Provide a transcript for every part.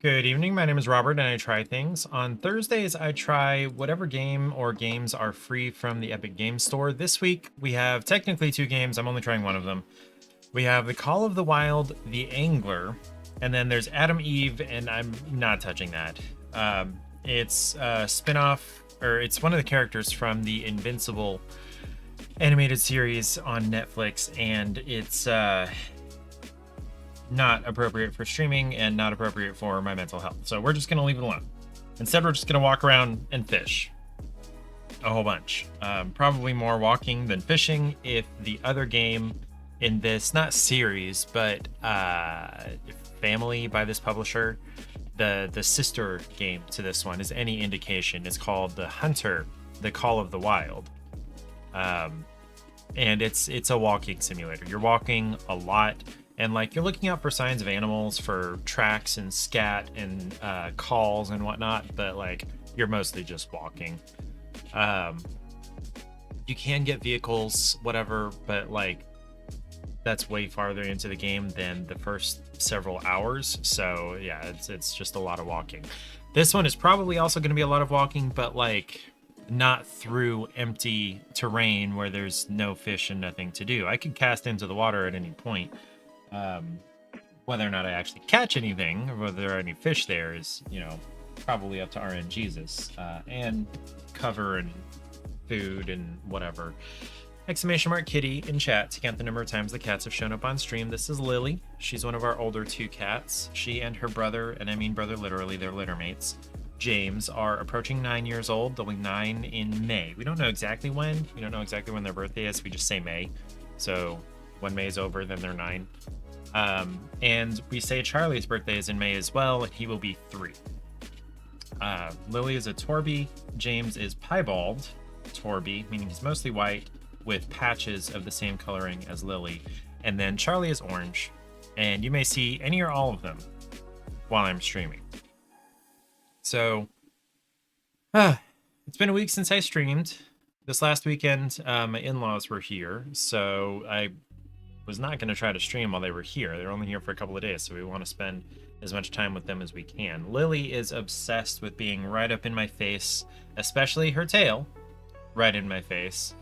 Good evening, my name is Robert and I try things. On Thursdays, I try whatever game or games are free from the Epic Games Store. This week, we have technically 2 games, I'm only trying one of them. We have The Call of the Wild, The Angler, and then there's Adam Eve, and I'm not touching that. It's a spin-off, or it's one of the characters from the Invincible animated series on Netflix, and it's not appropriate for streaming and not appropriate for my mental health. So we're just going to leave it alone. Instead, we're just going to walk around and fish a whole bunch. Probably more walking than fishing if the other game in this, not series, but family by this publisher, the sister game to this one is any indication. It's called The Hunter, The Call of the Wild. And it's a walking simulator. You're walking a lot. And like you're looking out for signs of animals, for tracks and scat and calls and whatnot, but like you're mostly just walking. You can get vehicles, whatever, but like that's way farther into the game than the first several hours. So yeah, it's just a lot of walking. This one is probably also going to be a lot of walking, but like not through empty terrain where there's no fish and nothing to do. I could cast into the water at any point. Whether or not I actually catch anything, or whether there are any fish there is, probably up to RNGesus. And cover and food and whatever. Exclamation mark kitty in chat to count the number of times the cats have shown up on stream. This is Lily. She's one of our older 2 cats. She and her brother, and I mean brother literally, they're littermates, James, are approaching 9 years old. They'll be 9 in May. We don't know exactly when. We don't know exactly when their birthday is. We just say May. So when May is over, then they're 9. And we say Charlie's birthday is in May as well, and he will be 3. Lily is a Torby. James is piebald Torby, meaning he's mostly white with patches of the same coloring as Lily. And then Charlie is orange, and you may see any or all of them while I'm streaming. So, it's been a week since I streamed. This last weekend, my in-laws were here, so I was not going to try to stream while they were here. They're only here for a couple of days, so we want to spend as much time with them as we can. Lily is obsessed with being right up in my face, especially her tail right in my face,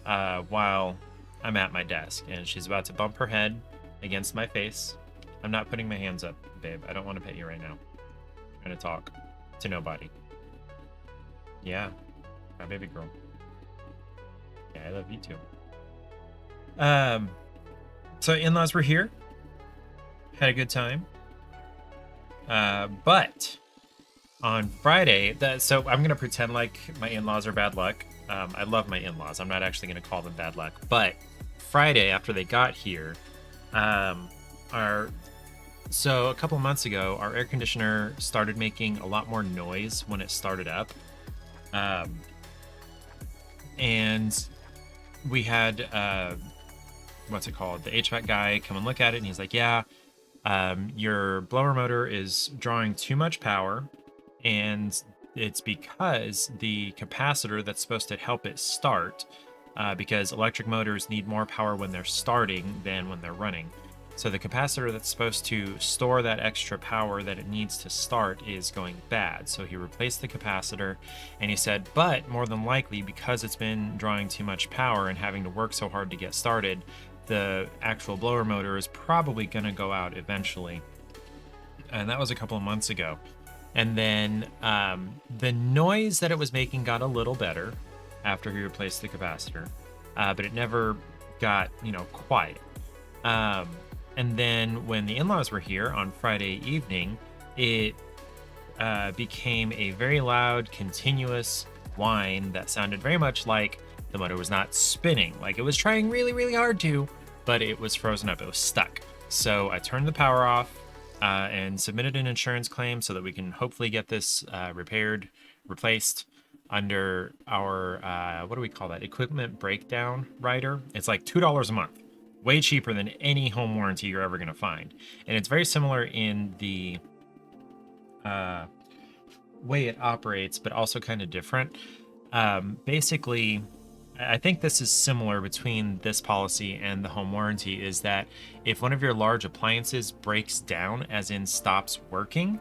while I'm at my desk, and she's about to bump her head against my face. I'm not putting my hands up, babe. I don't want to pet you right now. I'm trying to talk to nobody. Yeah, my baby girl. Yeah, I love you too. So in-laws were here, had a good time. But on Friday, so I'm gonna pretend like my in-laws are bad luck. I love my in-laws. I'm not actually gonna call them bad luck. But Friday, after they got here, so a couple months ago, our air conditioner started making a lot more noise when it started up. And we had what's it called? The HVAC guy come and look at it, and he's like, yeah, your blower motor is drawing too much power, and it's because the capacitor that's supposed to help it start, because electric motors need more power when they're starting than when they're running. So the capacitor that's supposed to store that extra power that it needs to start is going bad. So he replaced the capacitor, and he said, but more than likely, because it's been drawing too much power and having to work so hard to get started, the actual blower motor is probably going to go out eventually. And that was a couple of months ago. And then the noise that it was making got a little better after he replaced the capacitor, but it never got, quiet. And then when the in-laws were here on Friday evening, it became a very loud, continuous whine that sounded very much like the motor was not spinning, like it was trying really, really hard to, but it was frozen up. It was stuck. So I turned the power off and submitted an insurance claim so that we can hopefully get this replaced under our, what do we call that? Equipment breakdown rider. It's like $2 a month, way cheaper than any home warranty you're ever going to find. And it's very similar in the way it operates, but also kind of different. Basically, I think this is similar between this policy and the home warranty, is that if one of your large appliances breaks down, as in stops working,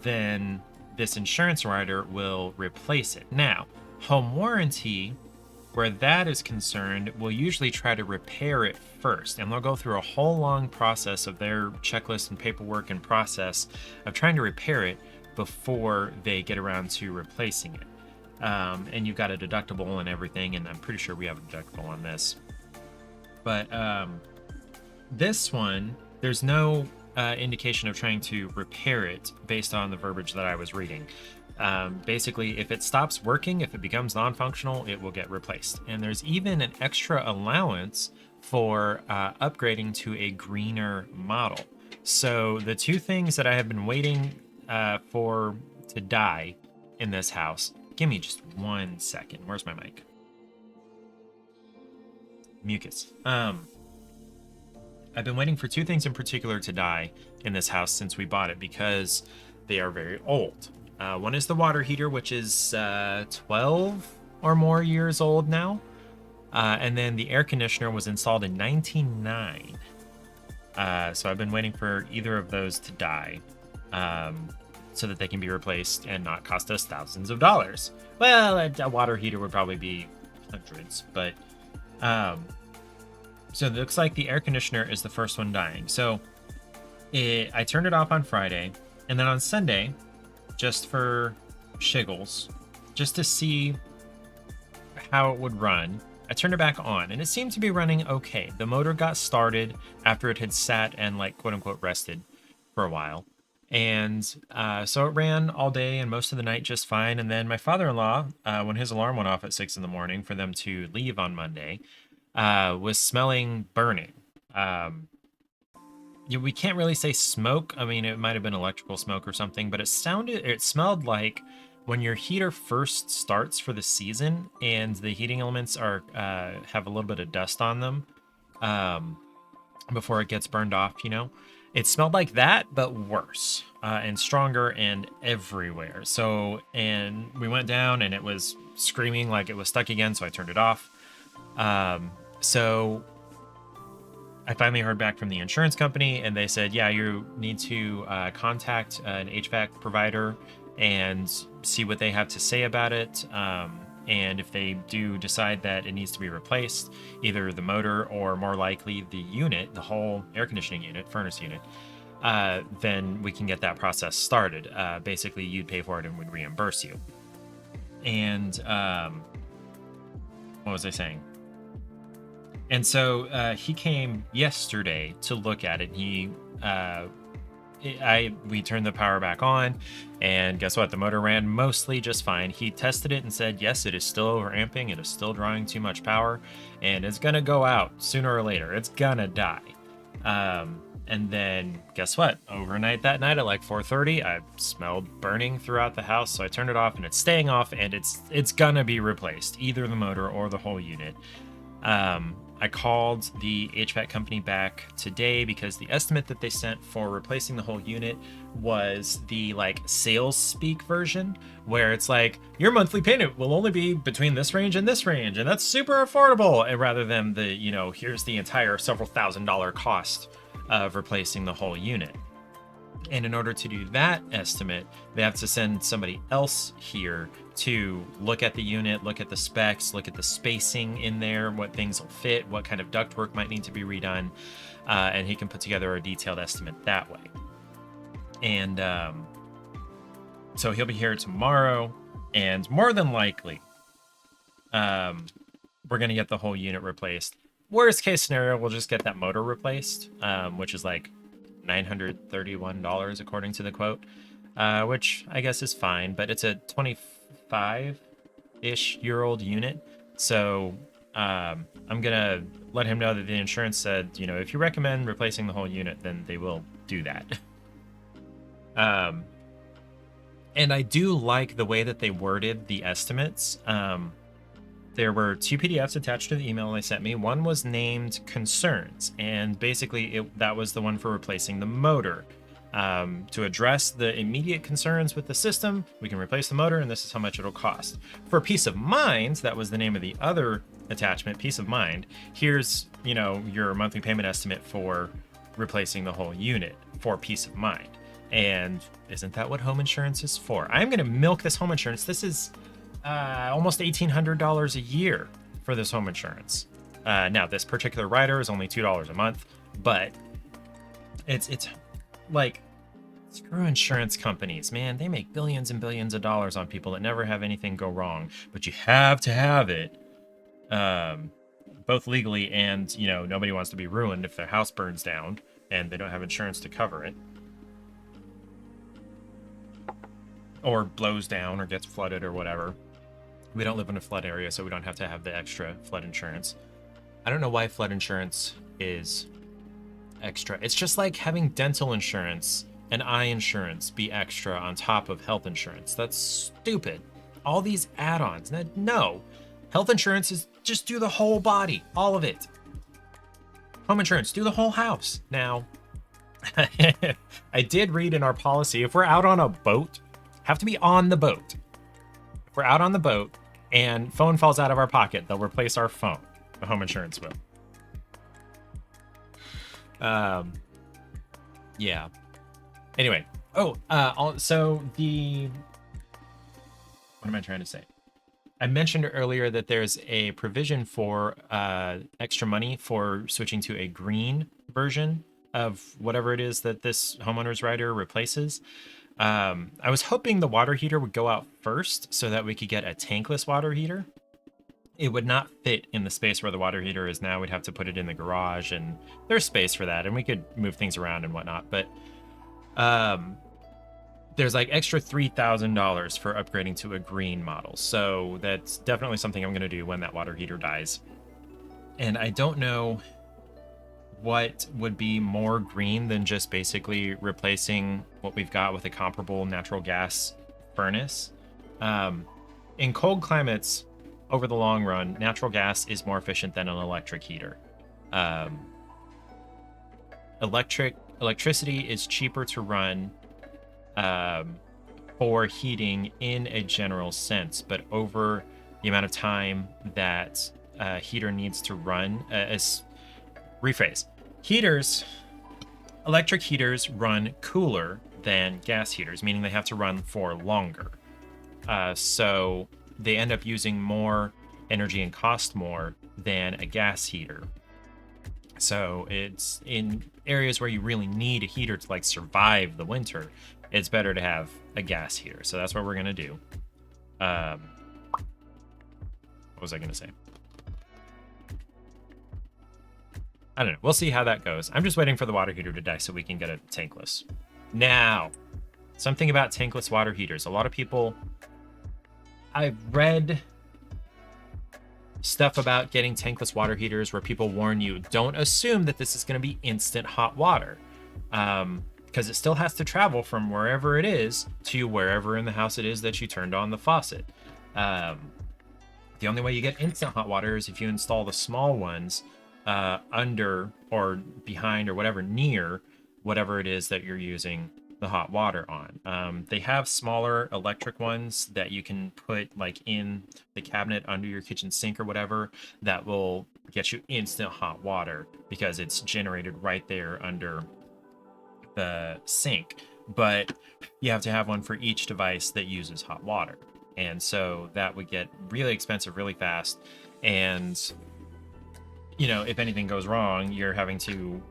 then this insurance rider will replace it. Now, home warranty, where that is concerned, will usually try to repair it first, and they'll go through a whole long process of their checklist and paperwork and process of trying to repair it before they get around to replacing it. And you've got a deductible and everything, and I'm pretty sure we have a deductible on this. But this one, there's no indication of trying to repair it based on the verbiage that I was reading. Basically, if it stops working, if it becomes non-functional, it will get replaced. And there's even an extra allowance for upgrading to a greener model. So the two things that I have been waiting for to die in this house. Give me just 1 second. Where's my mic? Mucus. I've been waiting for two things in particular to die in this house since we bought it because they are very old. One is the water heater, which is 12 or more years old now. And then the air conditioner was installed in 1909. So I've been waiting for either of those to die. So that they can be replaced and not cost us thousands of dollars. Well, a water heater would probably be hundreds, but so it looks like the air conditioner is the first one dying. So I turned it off on Friday, and then on Sunday, just for shiggles, just to see how it would run, I turned it back on, and it seemed to be running okay. The motor got started after it had sat and, like, quote unquote rested for a while. And so it ran all day and most of the night just fine. And then my father-in-law, when his alarm went off at 6 in the morning for them to leave on Monday, was smelling burning. We can't really say smoke. I mean, it might have been electrical smoke or something, but it smelled like when your heater first starts for the season and the heating elements are have a little bit of dust on them before it gets burned off, you know. It smelled like that, but worse and stronger and everywhere. So, and we went down and it was screaming like it was stuck again, so I turned it off. So I finally heard back from the insurance company, and they said, yeah, you need to contact an HVAC provider and see what they have to say about it. And if they do decide that it needs to be replaced, either the motor or more likely the unit, the whole air conditioning unit, furnace unit, then we can get that process started. Basically, you'd pay for it and we'd reimburse you. And what was I saying? And so he came yesterday to look at it. We turned the power back on, and guess what? The motor ran mostly just fine. He tested it and said, yes, it is still overamping. It is still drawing too much power, and it's gonna go out sooner or later. It's gonna die. And then guess what? Overnight that night at like 4:30, I smelled burning throughout the house. So I turned it off, and it's staying off, and it's gonna be replaced, either the motor or the whole unit. I called the HVAC company back today because the estimate that they sent for replacing the whole unit was the like sales speak version, where it's like your monthly payment will only be between this range, and that's super affordable, and rather than the, you know, here's the entire several $1,000 cost of replacing the whole unit. And in order to do that estimate, they have to send somebody else here to look at the unit, look at the specs, look at the spacing in there, what things will fit, what kind of ductwork might need to be redone, and he can put together a detailed estimate that way. And so he'll be here tomorrow, and more than likely, we're going to get the whole unit replaced. Worst case scenario, we'll just get that motor replaced, which is like $931 according to the quote. which I guess is fine, but it's a 25-ish year old unit. So I'm gonna let him know that the insurance said, if you recommend replacing the whole unit, then they will do that. And I do like the way that they worded the estimates. There were 2 PDFs attached to the email they sent me. One was named concerns, and basically that was the one for replacing the motor. To address the immediate concerns with the system, we can replace the motor, and this is how much it'll cost. For peace of mind, that was the name of the other attachment, peace of mind. Here's, your monthly payment estimate for replacing the whole unit for peace of mind. And isn't that what home insurance is for? I'm going to milk this home insurance. This is almost $1,800 a year for this home insurance. Now, this particular rider is only $2 a month, but it's like, screw insurance companies, man. They make billions and billions of dollars on people that never have anything go wrong, but you have to have it, both legally and, nobody wants to be ruined if their house burns down and they don't have insurance to cover it. Or blows down or gets flooded or whatever. We don't live in a flood area, so we don't have to have the extra flood insurance. I don't know why flood insurance is extra. It's just like having dental insurance and eye insurance be extra on top of health insurance. That's stupid. All these add-ons. No. Health insurance is just do the whole body, all of it. Home insurance, do the whole house. Now, I did read in our policy, if we're out on a boat, have to be on the boat. If we're out on the boat and phone falls out of our pocket, they'll replace our phone. The home insurance will. Yeah. Anyway. So the... What am I trying to say? I mentioned earlier that there's a provision for extra money for switching to a green version of whatever it is that this homeowner's rider replaces. I was hoping the water heater would go out first so that we could get a tankless water heater. It would not fit in the space where the water heater is now. We'd have to put it in the garage, and there's space for that, and we could move things around and whatnot. But there's like extra $3,000 for upgrading to a green model. So that's definitely something I'm going to do when that water heater dies. And I don't know what would be more green than just basically replacing what we've got with a comparable natural gas furnace. In cold climates, over the long run, natural gas is more efficient than an electric heater. Electricity is cheaper to run for heating in a general sense, but over the amount of time that a heater needs to run, electric heaters run cooler than gas heaters, meaning they have to run for longer. So they end up using more energy and cost more than a gas heater. So it's in areas where you really need a heater to like survive the winter, it's better to have a gas heater. So that's what we're going to do. What was I going to say? I don't know. We'll see how that goes. I'm just waiting for the water heater to die so we can get a tankless. Now, something about tankless water heaters. A lot of people... I've read stuff about getting tankless water heaters where people warn you, don't assume that this is going to be instant hot water. Because it still has to travel from wherever it is to wherever in the house it is that you turned on the faucet. The only way you get instant hot water is if you install the small ones under or behind or whatever, near whatever it is that you're using the hot water on. They have smaller electric ones that you can put like in the cabinet under your kitchen sink or whatever that will get you instant hot water because it's generated right there under the sink. But you have to have one for each device that uses hot water. And so that would get really expensive really fast. And if anything goes wrong, you're having to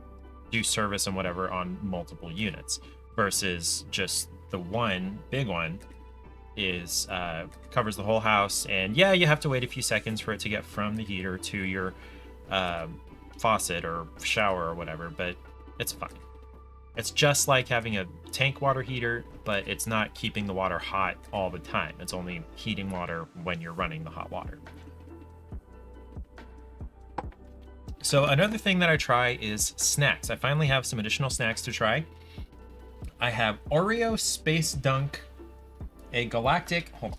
do service and whatever on multiple units versus just the one big one is covers the whole house. And yeah, you have to wait a few seconds for it to get from the heater to your faucet or shower or whatever, but it's fine. It's just like having a tank water heater, but it's not keeping the water hot all the time. It's only heating water when you're running the hot water. So another thing that I try is snacks. I finally have some additional snacks to try. I have Oreo Space Dunk, a galactic, hold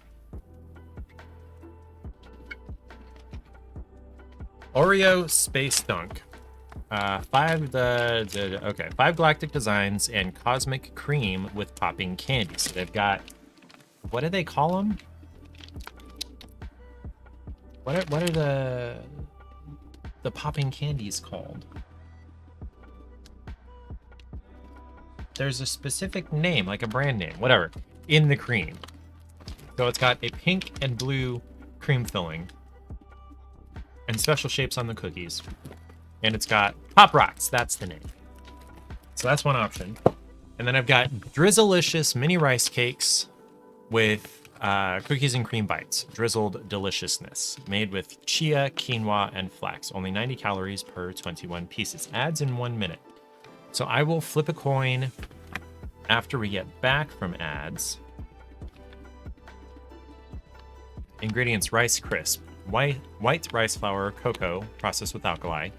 on. Oreo Space Dunk. Five galactic designs and cosmic cream with popping candy. So they've got, what do they call them? What are the popping candies called? There's a specific name, like a brand name, whatever, in the cream. So it's got a pink and blue cream filling and special shapes on the cookies. And it's got Pop Rocks, that's the name. So that's one option. And then I've got Drizzlicious mini rice cakes with cookies and cream bites, drizzled deliciousness, made with chia, quinoa, and flax. Only 90 calories per 21 pieces. Ads in 1 minute. So I will flip a coin after we get back from ads. Ingredients: rice crisp, white rice flour, cocoa, processed with alkali,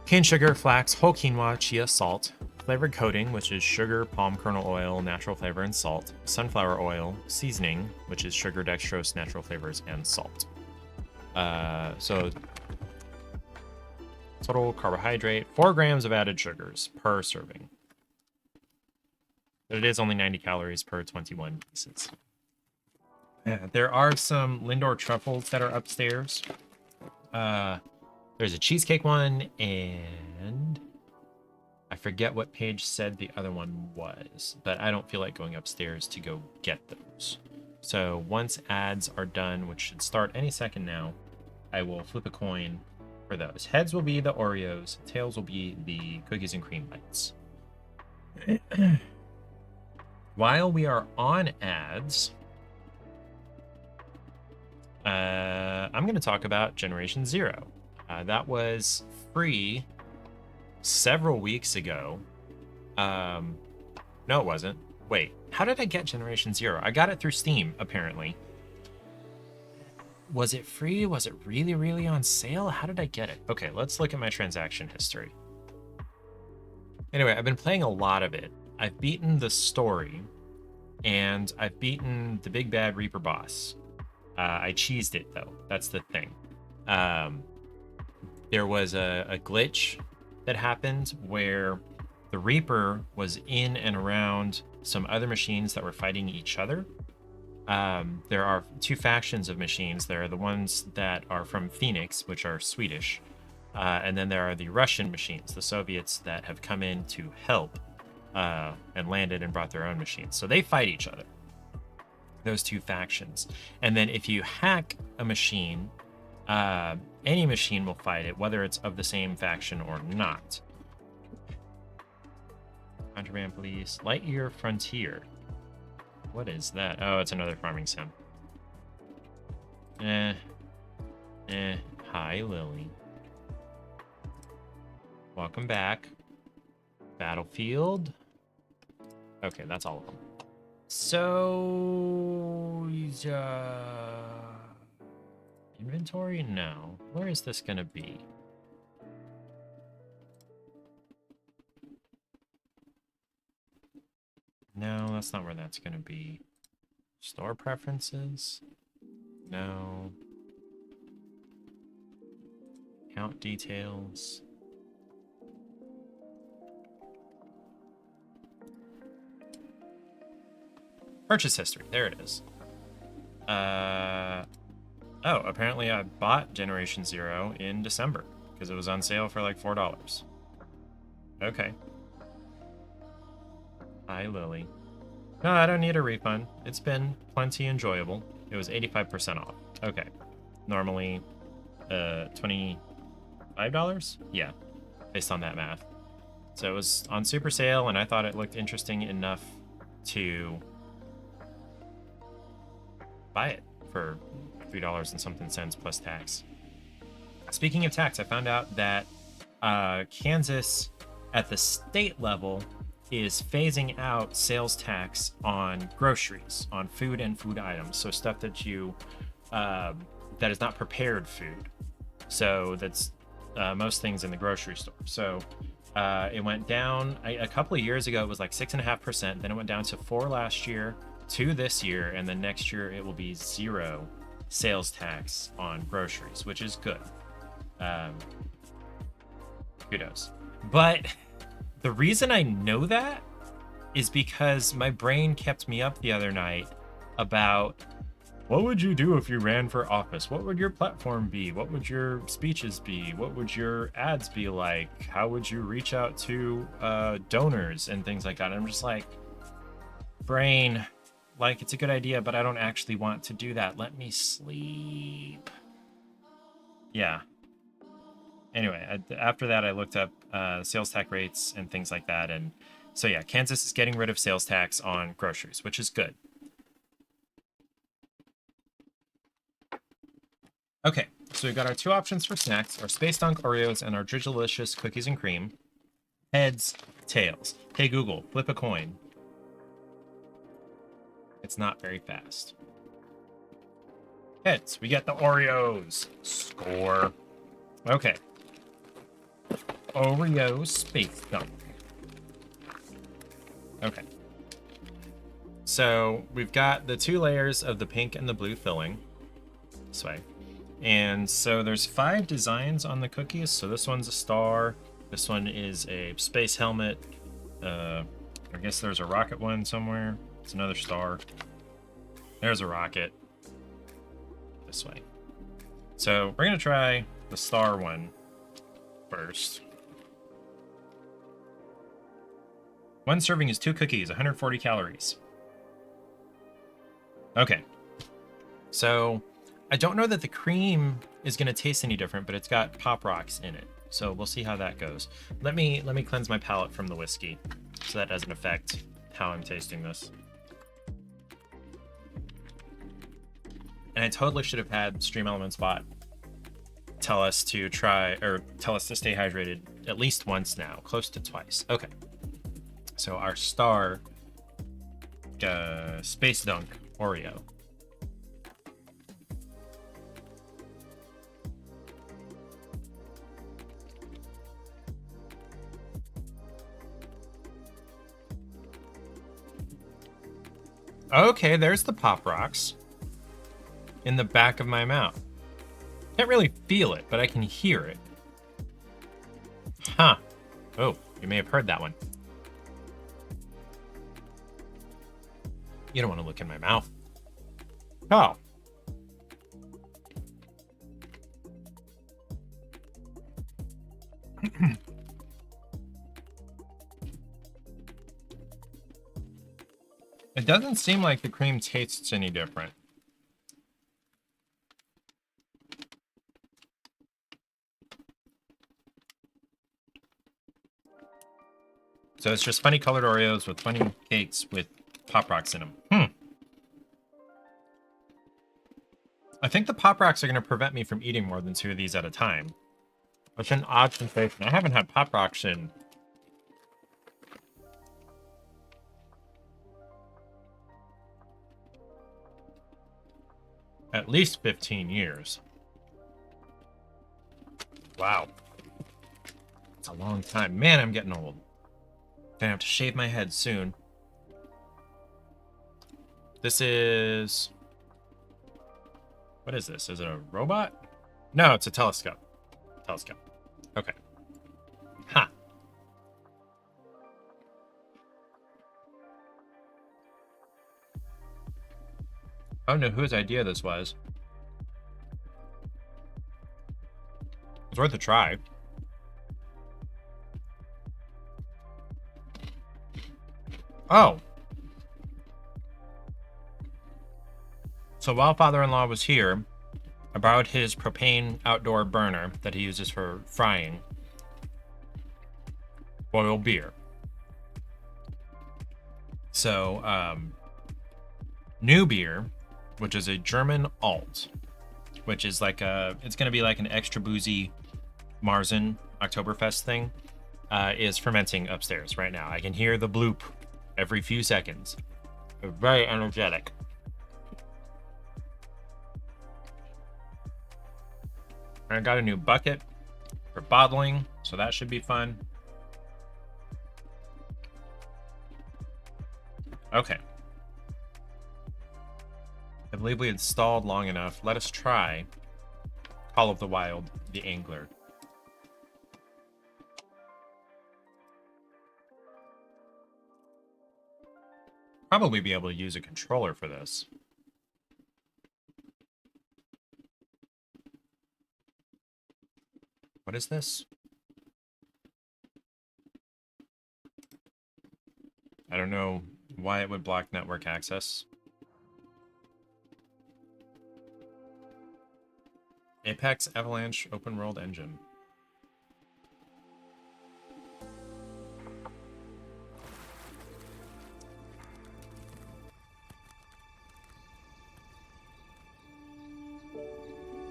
cane sugar, flax, whole quinoa, chia, salt, flavored coating, which is sugar, palm kernel oil, natural flavor, and salt, sunflower oil, seasoning, which is sugar, dextrose, natural flavors, and salt. So total carbohydrate, 4 grams of added sugars per serving. But it is only 90 calories per 21 pieces. There are some Lindor truffles that are upstairs. There's a cheesecake one, and I forget what page said the other one was, but I don't feel like going upstairs to go get those. So once ads are done, which should start any second now, I will flip a coin for those. Heads will be the Oreos, tails will be the cookies and cream bites. While we are on ads, I'm going to talk about Generation Zero. That was free several weeks ago. No, it wasn't. Wait, how did I get Generation Zero? I got it through Steam, apparently. Was it free? Was it really, really on sale? How did I get it? Okay, let's look at my transaction history. Anyway, I've been playing a lot of it. I've beaten the story, and I've beaten the big bad Reaper boss. I cheesed it, though. That's the thing. There was a glitch that happened where the Reaper was in and around some other machines that were fighting each other. There are 2 factions of machines. There are the ones that are from Phoenix, which are Swedish. And then there are the Russian machines, the Soviets that have come in to help and landed and brought their own machines. So they fight each other, those 2 factions. And then if you hack a machine, any machine will fight it, whether it's of the same faction or not. Contraband Police, Lightyear Frontier. What is that? Oh, it's another farming sim. Hi, Lily. Welcome back. Battlefield. Okay, that's all of them. So, inventory? No. Where is this gonna be? No, that's not where that's gonna be. Store preferences? No. Account details. Purchase history. There it is. Oh, apparently I bought Generation Zero in December because it was on sale for like $4. Okay. Hi, Lily. No, I don't need a refund. It's been plenty enjoyable. It was 85% off. Okay. Normally, $25? Yeah, based on that math. So it was on super sale, and I thought it looked interesting enough to buy it for $3 and something cents plus tax. Speaking of tax, I found out that Kansas at the state level is phasing out sales tax on groceries, on food and food items. So stuff that you that is not prepared food. So that's most things in the grocery store. So it went down a couple of years ago. It was like 6.5%. Then it went down to 4 last year, 2 this year, and then next year it will be 0 sales tax on groceries, which is good. Kudos. But the reason I know that is because my brain kept me up the other night about what would you do if you ran for office? What would your platform be? What would your speeches be? What would your ads be like? How would you reach out to donors and things like that? And I'm just like, brain, like, it's a good idea, but I don't actually want to do that. Let me sleep. Yeah. Anyway, after that, I looked up sales tax rates and things like that. And so, yeah, Kansas is getting rid of sales tax on groceries, which is good. Okay, so we've got our 2 options for snacks, our Space Dunk Oreos and our Drizzlicious Cookies and Cream. Heads, tails. Hey Google, flip a coin. It's not very fast. Heads, we get the Oreos. Score. Okay. Oreo Space Dunk. Okay. So we've got the 2 layers of the pink and the blue filling. This way. And so there's 5 designs on the cookies. So this one's a star. This one is a space helmet. I guess there's a rocket one somewhere. It's another star. There's a rocket. This way. So we're going to try the star one first. One serving is 2 cookies, 140 calories. Okay. So I don't know that the cream is going to taste any different, but it's got Pop Rocks in it. So we'll see how that goes. Let me cleanse my palate from the whiskey so that doesn't affect how I'm tasting this. And I totally should have had Stream Elements bot tell us to try, or tell us to stay hydrated at least once now, close to twice. Okay. So our star Space Dunk Oreo. Okay, there's the Pop Rocks in the back of my mouth. Can't really feel it, but I can hear it. Huh. Oh, you may have heard that one. You don't want to look in my mouth. Oh. It doesn't seem like the cream tastes any different. So it's just funny colored Oreos with funny cakes with Pop Rocks in them. I think the Pop Rocks are going to prevent me from eating more than 2 of these at a time. Which is an odd sensation. I haven't had Pop Rocks in at least 15 years. Wow. It's a long time. Man, I'm getting old. Gonna have to shave my head soon. This is... What is this? Is it a robot? No, it's a telescope. Telescope. Okay. Ha. I don't know whose idea this was. It's worth a try. Oh. So while father-in-law was here, I borrowed his propane outdoor burner that he uses for frying boiled beer. So, new beer, which is a German alt, which is like it's going to be like an extra boozy Marzen Oktoberfest thing. is fermenting upstairs right now. I can hear the bloop every few seconds. They're very energetic. I got a new bucket for bottling, so that should be fun. Okay. I believe we had stalled long enough. Let us try Call of the Wild, the Angler. Probably be able to use a controller for this. What is this? I don't know why it would block network access. Apex Avalanche Open World Engine.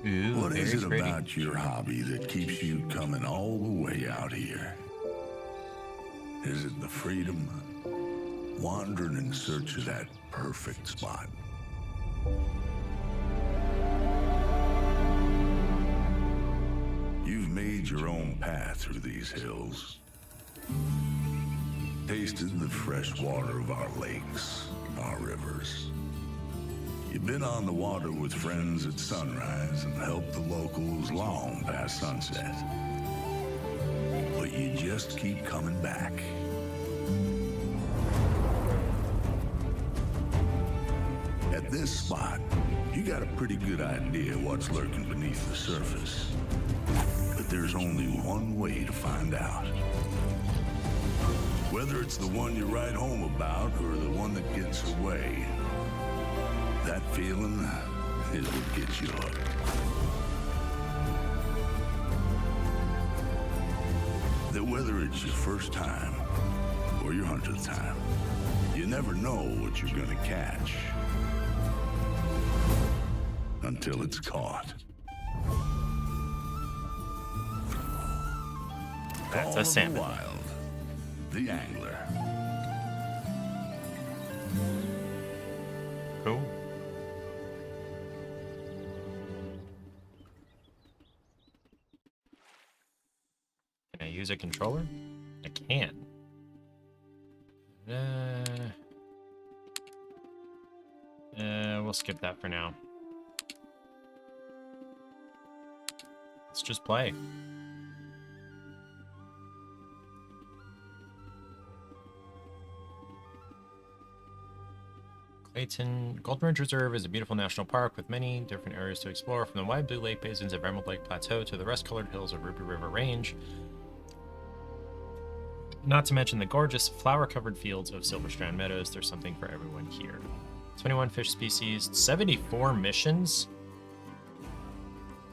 Ooh, what is it pretty. about your hobby that keeps you coming all the way out here? Is it the freedom? Wandering in search of that perfect spot? You've made your own path through these hills. Tasted the fresh water of our lakes, our rivers. You've been on the water with friends at sunrise and helped the locals long past sunset. But you just keep coming back. At this spot, you got a pretty good idea what's lurking beneath the surface. But there's only one way to find out. Whether it's the one you write home about or the one that gets away, that feeling is what gets you hooked. That whether it's your first time or your 100th time, you never know what you're gonna catch until it's caught. That's a salmon. Call of the Wild, the Angler. Cool. Can I use a controller? I can. We'll skip that for now. Let's just play. Clayton Golden Ridge Reserve is a beautiful national park with many different areas to explore, from the wide blue lake basins of Emerald Lake Plateau to the rust-colored hills of Ruby River Range. Not to mention the gorgeous flower-covered fields of Silver Strand Meadows. There's something for everyone here. 21 fish species, 74 missions.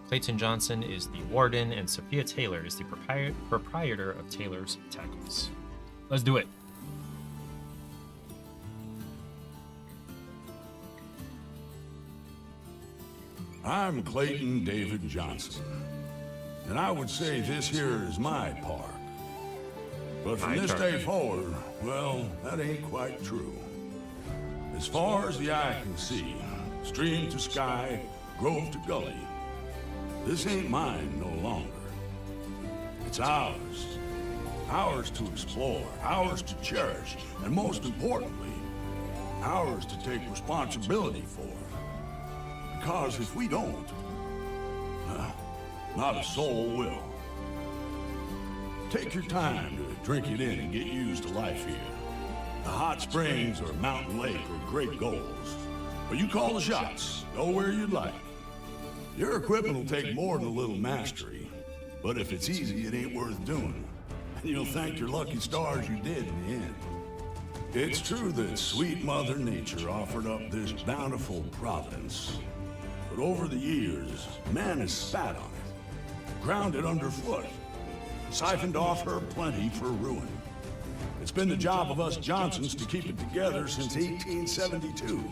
Clayton Johnson is the warden, and Sophia Taylor is the proprietor of Taylor's Tackles. Let's do it. I'm Clayton David Johnson, and I would say this here is my park. But from this day forward, well, that ain't quite true. As far as the eye can see, stream to sky, grove to gully, this ain't mine no longer. It's ours. Ours to explore, ours to cherish, and most importantly, ours to take responsibility for. Because if we don't, not a soul will. Take your time to drink it in and get used to life here. The hot springs or mountain lake are great goals. But you call the shots, go where you'd like. Your equipment will take more than a little mastery. But if it's easy, it ain't worth doing. And you'll thank your lucky stars you did in the end. It's true that sweet Mother Nature offered up this bountiful providence. But over the years, man has spat on it, ground it underfoot, siphoned off her plenty for ruin. It's been the job of us Johnsons to keep it together since 1872.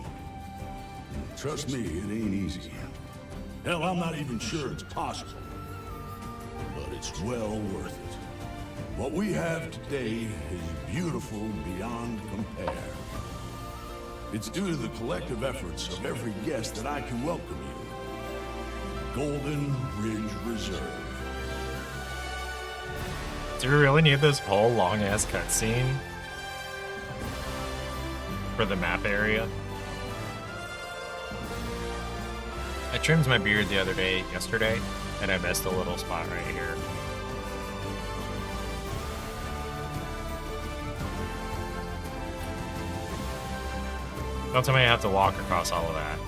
Trust me, it ain't easy. Hell, I'm not even sure it's possible. But it's well worth it. What we have today is beautiful beyond compare. It's due to the collective efforts of every guest that I can welcome you. Golden Ridge Reserve. Do we really need this whole long-ass cutscene for the map area? I trimmed my beard the other day, yesterday, and I missed a little spot right here. Don't tell me I have to walk across all of that.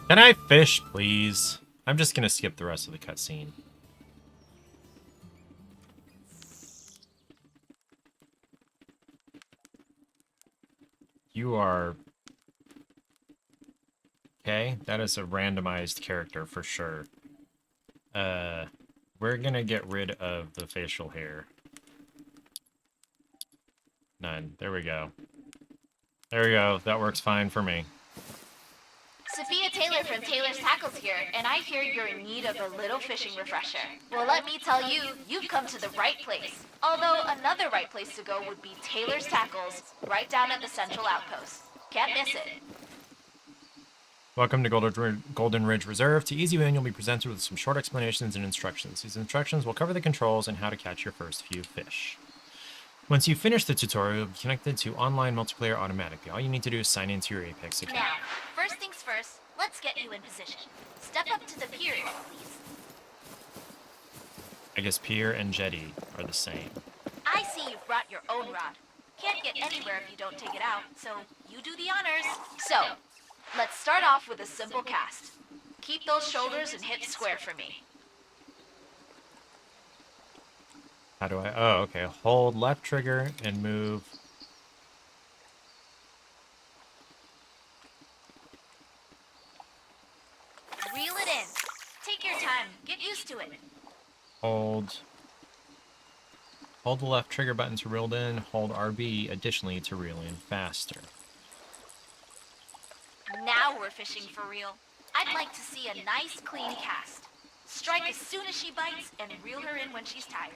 Can I fish, please? I'm just gonna skip the rest of the cutscene. You are... Okay, that is a randomized character for sure. We're gonna get rid of the facial hair. None. There we go. There we go. That works fine for me. Sophia Taylor from Taylor's Tackles here, and I hear you're in need of a little fishing refresher. Well, let me tell you, you've come to the right place. Although another right place to go would be Taylor's Tackles, right down at the Central Outpost. Can't miss it. Welcome to Golden Ridge Reserve. To ease you in, you'll be presented with some short explanations and instructions. These instructions will cover the controls and how to catch your first few fish. Once you finish the tutorial, you'll be connected to online multiplayer automatically. All you need to do is sign into your Apex account. Now, first things first, let's get you in position. Step up to the pier, please. I guess pier and jetty are the same. I see you've brought your own rod. Can't get anywhere if you don't take it out, so you do the honors. So, let's start off with a simple cast. Keep those shoulders and hips square for me. How do I... Oh, okay. Hold left trigger and move. Reel it in. Take your time. Get used to it. Hold the left trigger button to reel in. Hold RB additionally to reel in faster. Now we're fishing for real. I'd like to see a nice, clean cast. Strike as soon as she bites and reel her in when she's tired.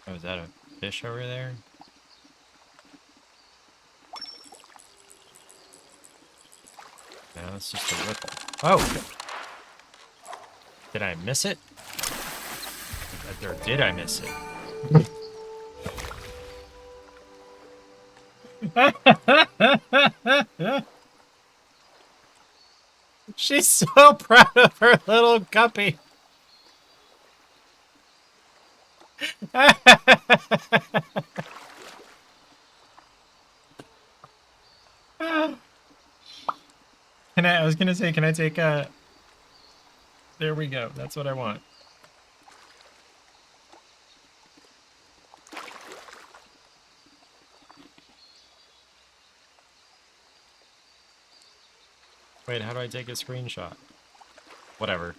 Oh, is that a fish over there? No, that's just a ripple. Oh! Did I miss it? Or did I miss it? She's so proud of her little guppy. I was gonna say, can I take a... There we go. That's what I want. Wait, how do I take a screenshot? Whatever.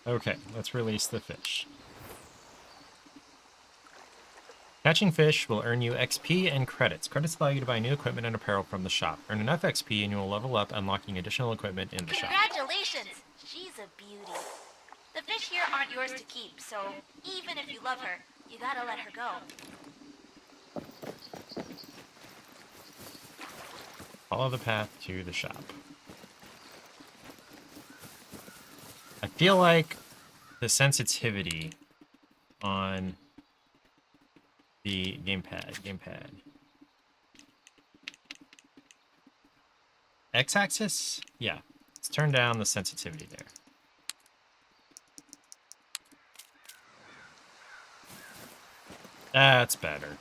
Okay, let's release the fish. Catching fish will earn you XP and credits. Credits allow you to buy new equipment and apparel from the shop. Earn enough XP and you will level up, unlocking additional equipment in the shop. Congratulations! She's a beauty. The fish here aren't yours to keep, so even if you love her, you gotta let her go. Follow the path to the shop. I feel like the sensitivity on the gamepad. X-axis? Yeah. Let's turn down the sensitivity there. That's better.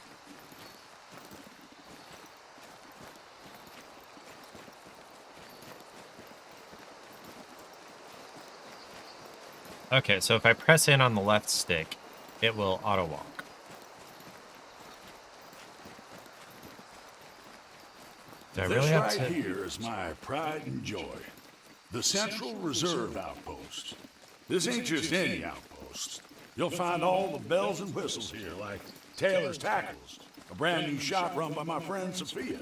Okay, so if I press in on the left stick, it will auto walk. Do I This really have right to? here is my pride and joy. The Central Reserve Outpost. This ain't just any outpost. You'll find all the bells and whistles here, like Taylor's Tackles, a brand new shop run by my friend Sophia.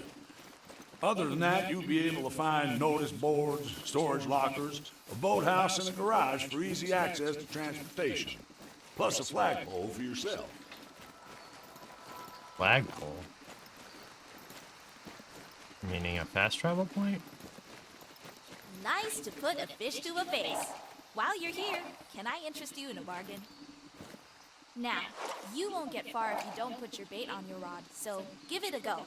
Other than that, you'll be able to find notice boards, storage lockers, a boathouse, and a garage for easy access to transportation. Plus a flagpole for yourself. Flagpole? Meaning a fast travel point? Nice to put a fish to a face. While you're here, can I interest you in a bargain? Now, you won't get far if you don't put your bait on your rod, so give it a go.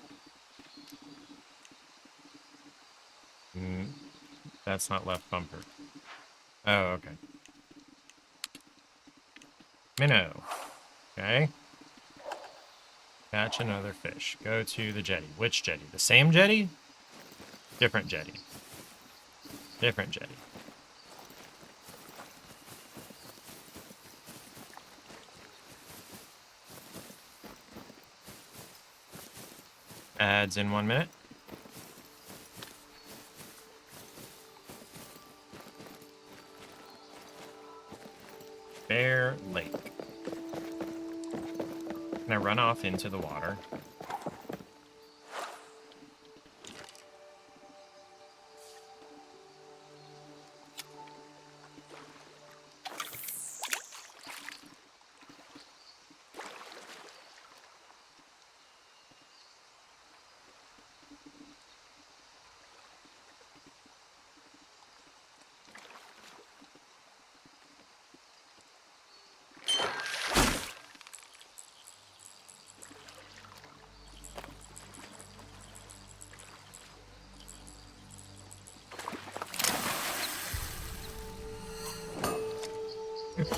That's not left bumper. Oh, okay. Minnow. Okay. Catch another fish. Go to the jetty. Which jetty? The same jetty? Different jetty. Different jetty. Ads in 1 minute. Bear Lake. Can I run off into the water?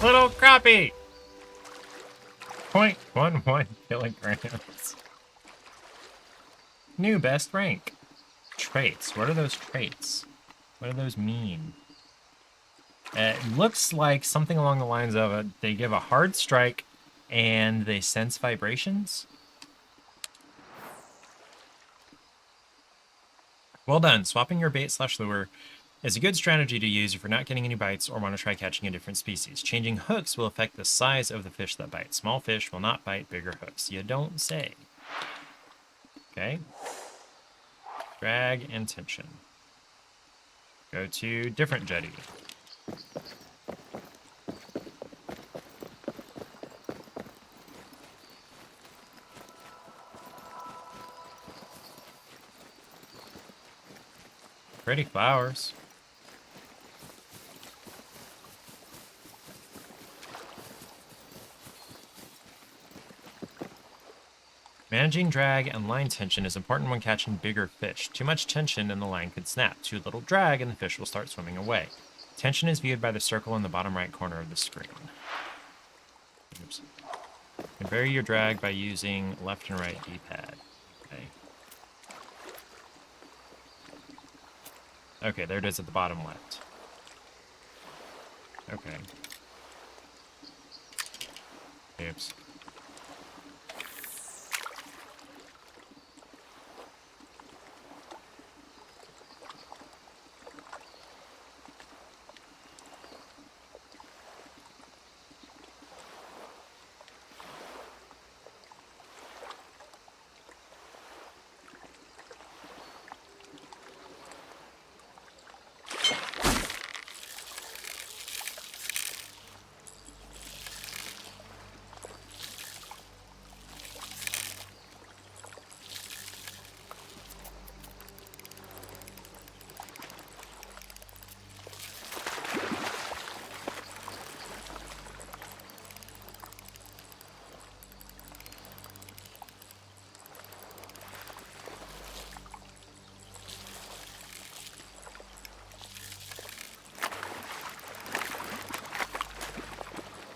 Little crappie! 0.11 kilograms. New best rank. Traits. What are those traits? What do those mean? It looks like something along the lines of they give a hard strike and they sense vibrations. Well done. Swapping your bait/lure is a good strategy to use if you're not getting any bites or want to try catching a different species. Changing hooks will affect the size of the fish that bite. Small fish will not bite bigger hooks. You don't say. Okay. Drag and tension. Go to different jetty. Pretty flowers. Managing drag and line tension is important when catching bigger fish. Too much tension and the line could snap. Too little drag and the fish will start swimming away. Tension is viewed by the circle in the bottom right corner of the screen. Oops. You can vary your drag by using left and right D-pad. Okay. Okay, there it is at the bottom left. Okay. Oops.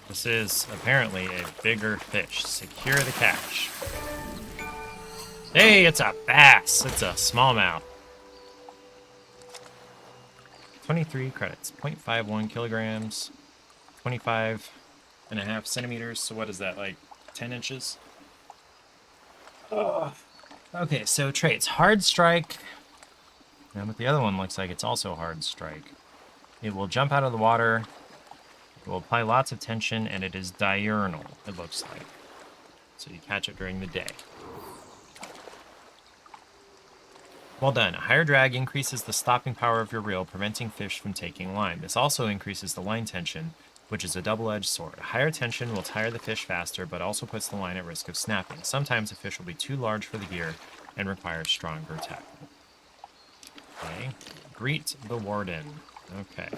This is apparently a bigger fish. Secure the catch. Hey, it's a bass. It's a smallmouth. 23 credits. 0.51 kilograms. 25.5 centimeters. So what is that, like 10 inches? Ugh. Okay, so traits. Hard strike And but the other one looks like it's also hard strike. It will jump out of the water. It will apply lots of tension, and it is diurnal, it looks like. So you catch it during the day. Well done. A higher drag increases the stopping power of your reel, preventing fish from taking line. This also increases the line tension, which is a double-edged sword. Higher tension will tire the fish faster, but also puts the line at risk of snapping. Sometimes a fish will be too large for the gear and requires stronger tackle. Okay. Greet the warden. Okay.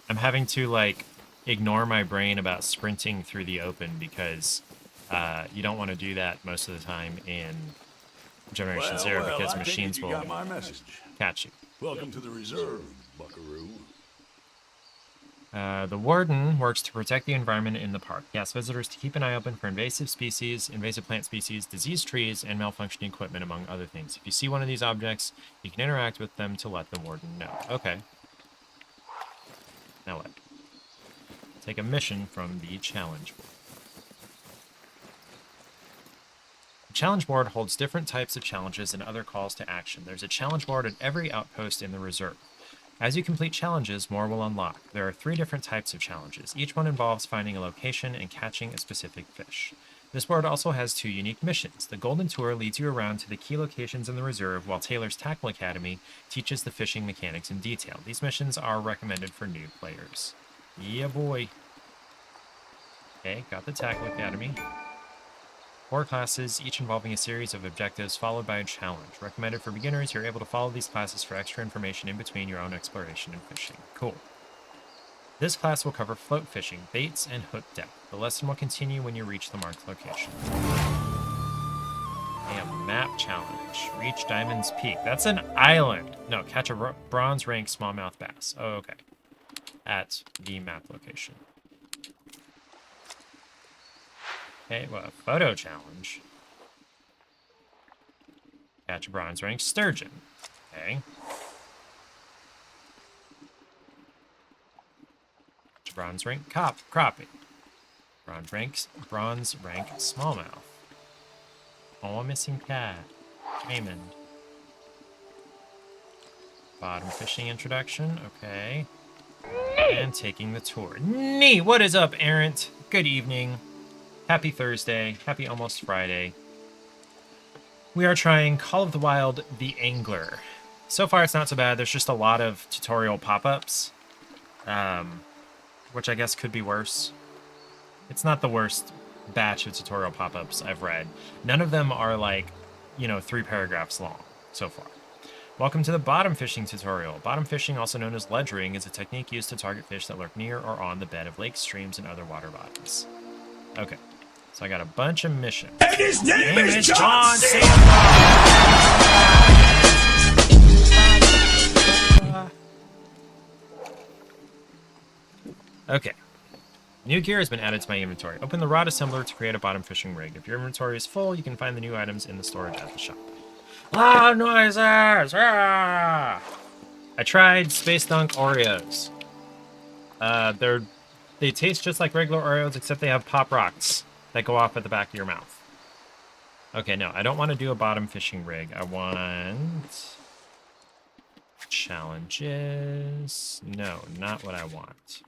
I'm having to, like, ignore my brain about sprinting through the open because you don't want to do that most of the time in Generation Zero because I take it machines you will got my message. catch you. Welcome to the reserve, buckaroo. The warden works to protect the environment in the park. He asks visitors to keep an eye open for invasive species, invasive plant species, diseased trees, and malfunctioning equipment, among other things. If you see one of these objects, you can interact with them to let the warden know. Okay. Now what? Take a mission from the challenge board. The challenge board holds different types of challenges and other calls to action. There's a challenge board at every outpost in the reserve. As you complete challenges, more will unlock. There are 3 different types of challenges. Each one involves finding a location and catching a specific fish. This board also has 2 unique missions. The Golden Tour leads you around to the key locations in the reserve, while Taylor's Tackle Academy teaches the fishing mechanics in detail. These missions are recommended for new players. Yeah, boy. Okay, got the Tackle Academy. 4 classes, each involving a series of objectives followed by a challenge. Recommended for beginners, you're able to follow these classes for extra information in between your own exploration and fishing. Cool. This class will cover float fishing, baits, and hook depth. The lesson will continue when you reach the marked location. A map challenge. Reach Diamond's Peak. That's an island. No, catch a bronze rank smallmouth bass. Oh, okay. At the map location. Okay, well, a photo challenge. Catch a bronze rank sturgeon. Okay. Catch a bronze rank crappie. Bronze rank smallmouth. Oh, a missing cat. Raymond. Bottom fishing introduction. Okay. And taking the tour. Neat! What is up, Errant? Good evening. Happy Thursday. Happy almost Friday. We are trying Call of the Wild, The Angler. So far, it's not so bad. There's just a lot of tutorial pop-ups, which I guess could be worse. It's not the worst batch of tutorial pop-ups I've read. None of them are like, 3 paragraphs long so far. Welcome to the bottom fishing tutorial. Bottom fishing, also known as ledgering, is a technique used to target fish that lurk near or on the bed of lakes, streams, and other water bodies. Okay, so I got a bunch of missions. And his name is John C. Okay. New gear has been added to my inventory. Open the rod assembler to create a bottom fishing rig. If your inventory is full, you can find the new items in the storage at the shop. Loud noises! Ah! I tried Space Dunk Oreos. They taste just like regular Oreos, except they have pop rocks that go off at the back of your mouth. Okay, no, I don't want to do a bottom fishing rig. I want challenges. No, not what I want.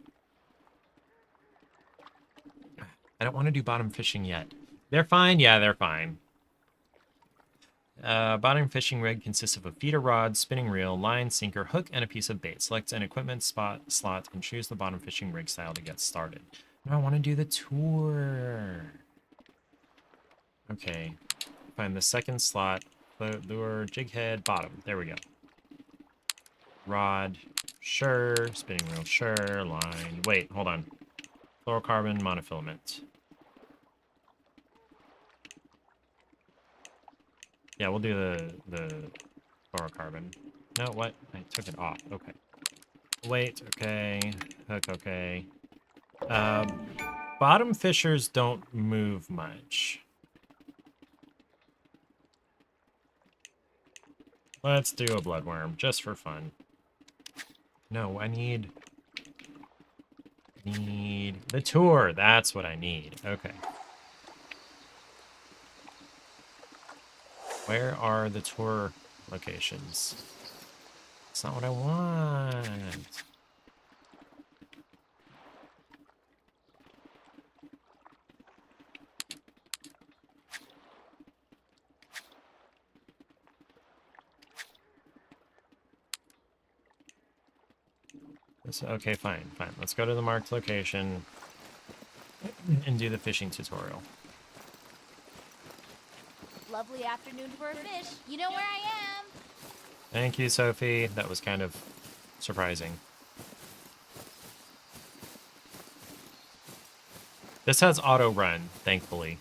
I don't want to do bottom fishing yet. They're fine? Yeah, they're fine. Bottom fishing rig consists of a feeder rod, spinning reel, line, sinker, hook, and a piece of bait. Select an equipment slot and choose the bottom fishing rig style to get started. Now I want to do the tour. Okay. Find the second slot. Lure, jig head, bottom. There we go. Rod, sure. Spinning reel, sure. Line. Wait, hold on. Fluorocarbon, monofilament. Yeah, we'll do the fluorocarbon. No, what? I took it off. Okay. Wait, okay. Hook, okay. Bottom fishers don't move much. Let's do a bloodworm, just for fun. No, I need Need the tour. That's what I need. Okay. Where are the tour locations? That's not what I want. Okay, fine. Let's go to the marked location and do the fishing tutorial. Lovely afternoon for a fish. You know where I am. Thank you, Sophie. That was kind of surprising. This has auto run, thankfully.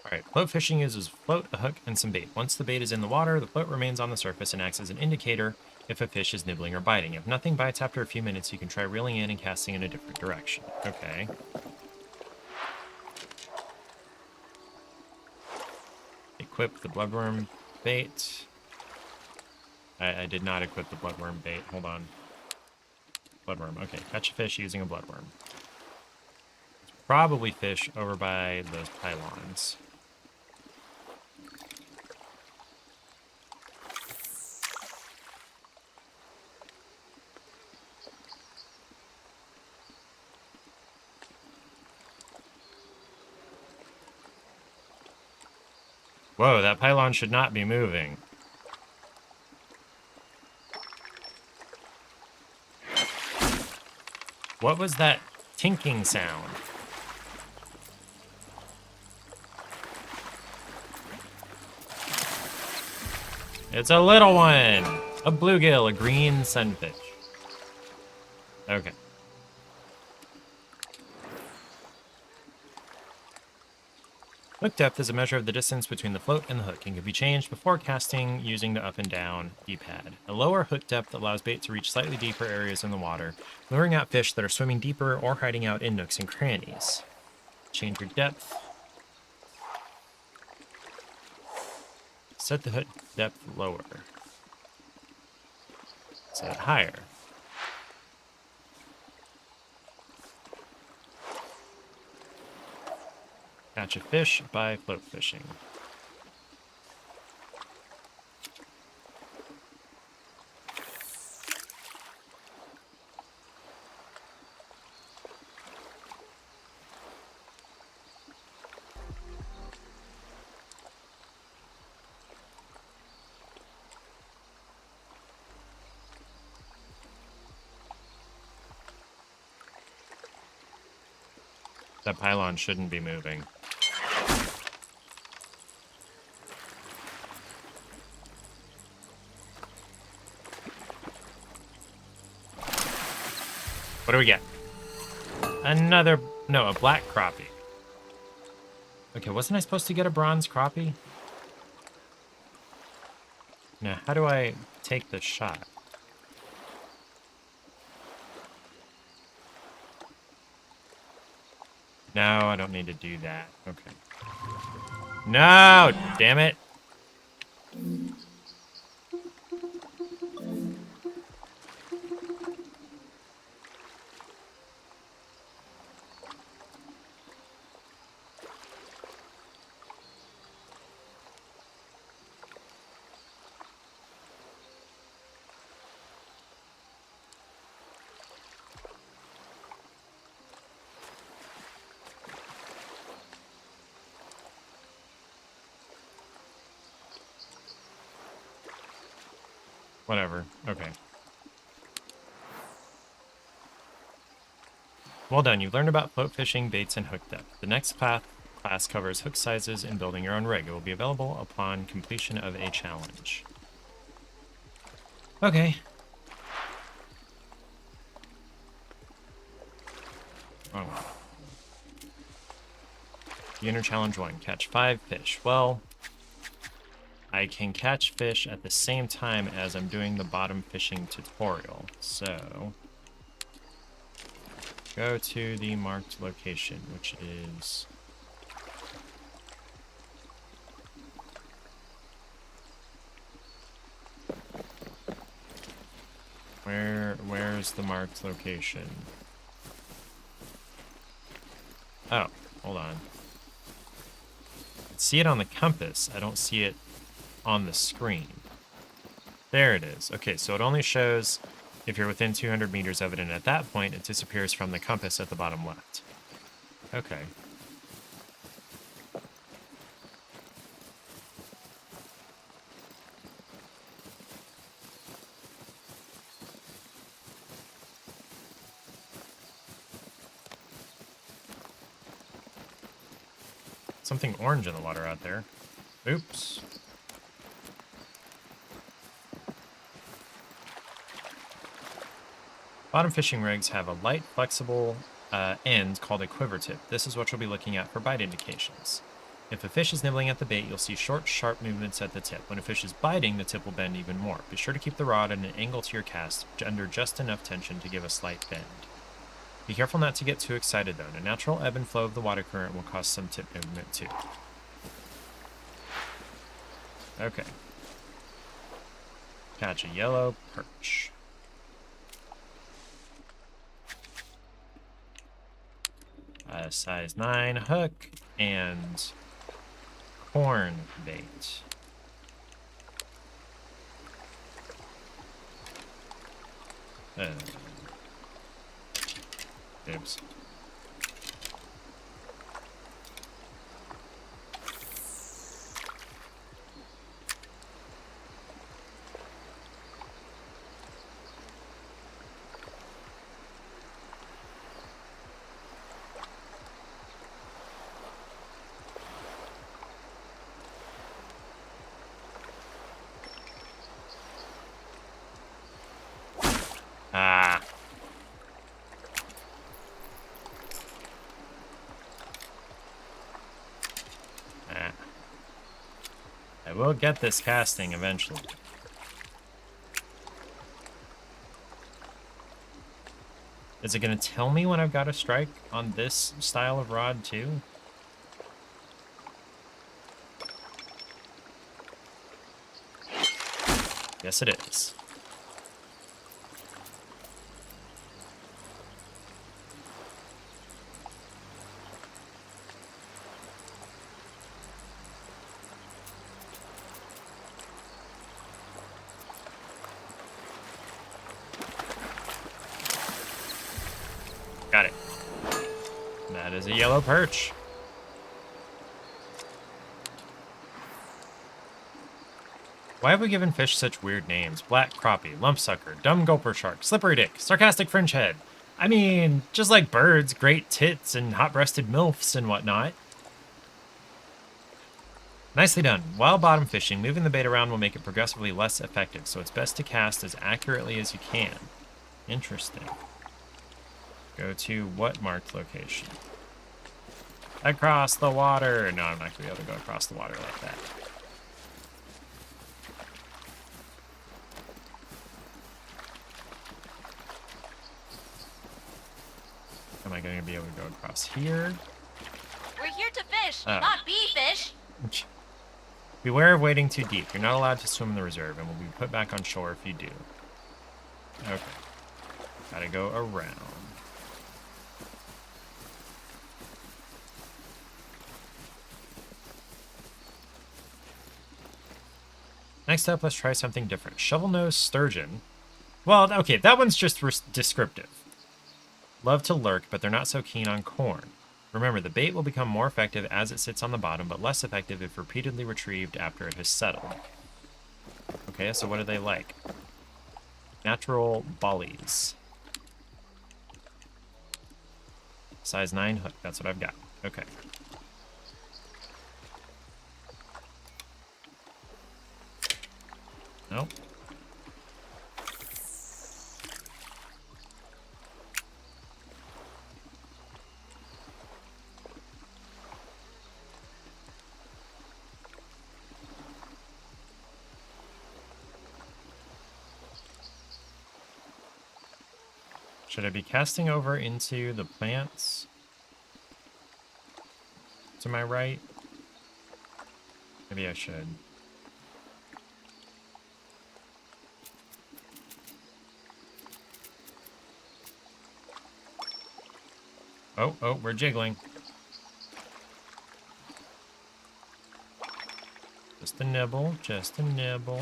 Alright, float fishing uses float, a hook, and some bait. Once the bait is in the water, the float remains on the surface and acts as an indicator if a fish is nibbling or biting. If nothing bites after a few minutes, you can try reeling in and casting in a different direction. Okay. Equip the bloodworm bait. I did not equip the bloodworm bait. Hold on. Bloodworm. Okay, catch a fish using a bloodworm. Probably fish over by those pylons. Whoa, that pylon should not be moving. What was that tinking sound? It's a little one! A bluegill, a green sunfish. Okay. Hook depth is a measure of the distance between the float and the hook and can be changed before casting using the up and down D-pad. A lower hook depth allows bait to reach slightly deeper areas in the water, luring out fish that are swimming deeper or hiding out in nooks and crannies. Change your depth. Set the hook depth lower. Set it higher. Catch a fish by float fishing. That pylon shouldn't be moving. What do we get? Another... No, a black crappie. Okay, wasn't I supposed to get a bronze crappie? Now, how do I take the shot? No, I don't need to do that. Okay. No! Damn it! Whatever. Okay. Well done. You've learned about float fishing, baits, and hook depth. The next class covers hook sizes and building your own rig. It will be available upon completion of a challenge. Okay. Oh. Beginner challenge 1. Catch 5 fish. Well, I can catch fish at the same time as I'm doing the bottom fishing tutorial. So, go to the marked location, which is... Where's the marked location? Oh, hold on. I see it on the compass. I don't see it on the screen. There it is. Okay, so it only shows if you're within 200 meters of it, and at that point, it disappears from the compass at the bottom left. Okay. Something orange in the water out there. Oops. Bottom fishing rigs have a light, flexible end called a quiver tip. This is what you'll be looking at for bite indications. If a fish is nibbling at the bait, you'll see short, sharp movements at the tip. When a fish is biting, the tip will bend even more. Be sure to keep the rod at an angle to your cast, under just enough tension to give a slight bend. Be careful not to get too excited, though. A natural ebb and flow of the water current will cause some tip movement, too. Okay. Catch a yellow perch. Size 9 hook and corn bait. Oops. Ah. I will get this casting eventually. Is it going to tell me when I've got a strike on this style of rod too? Yes, it is. Got it. That is a yellow perch. Why have we given fish such weird names? Black crappie, lumpsucker, dumb gulper shark, slippery dick, sarcastic fringe head. I mean, just like birds, great tits, and hot-breasted milfs and whatnot. Nicely done. While bottom fishing, moving the bait around will make it progressively less effective, so it's best to cast as accurately as you can. Interesting. Go to what marked location? Across the water. No, I'm not going to be able to go across the water like that. Am I going to be able to go across here? We're here to fish, Oh. not be fish. Beware of wading too deep. You're not allowed to swim in the reserve and will be put back on shore if you do. Okay. Gotta go around. Next up, let's try something different. Shovel-nosed sturgeon. Well, okay, that one's just descriptive. Love to lurk, but they're not so keen on corn. Remember, the bait will become more effective as it sits on the bottom, but less effective if repeatedly retrieved after it has settled. Okay, so what do they like? Natural bollies. Size 9 hook, that's what I've got. Okay. Nope. Should I be casting over into the plants? To my right? Maybe I should. . Oh, we're jiggling. Just a nibble, just a nibble.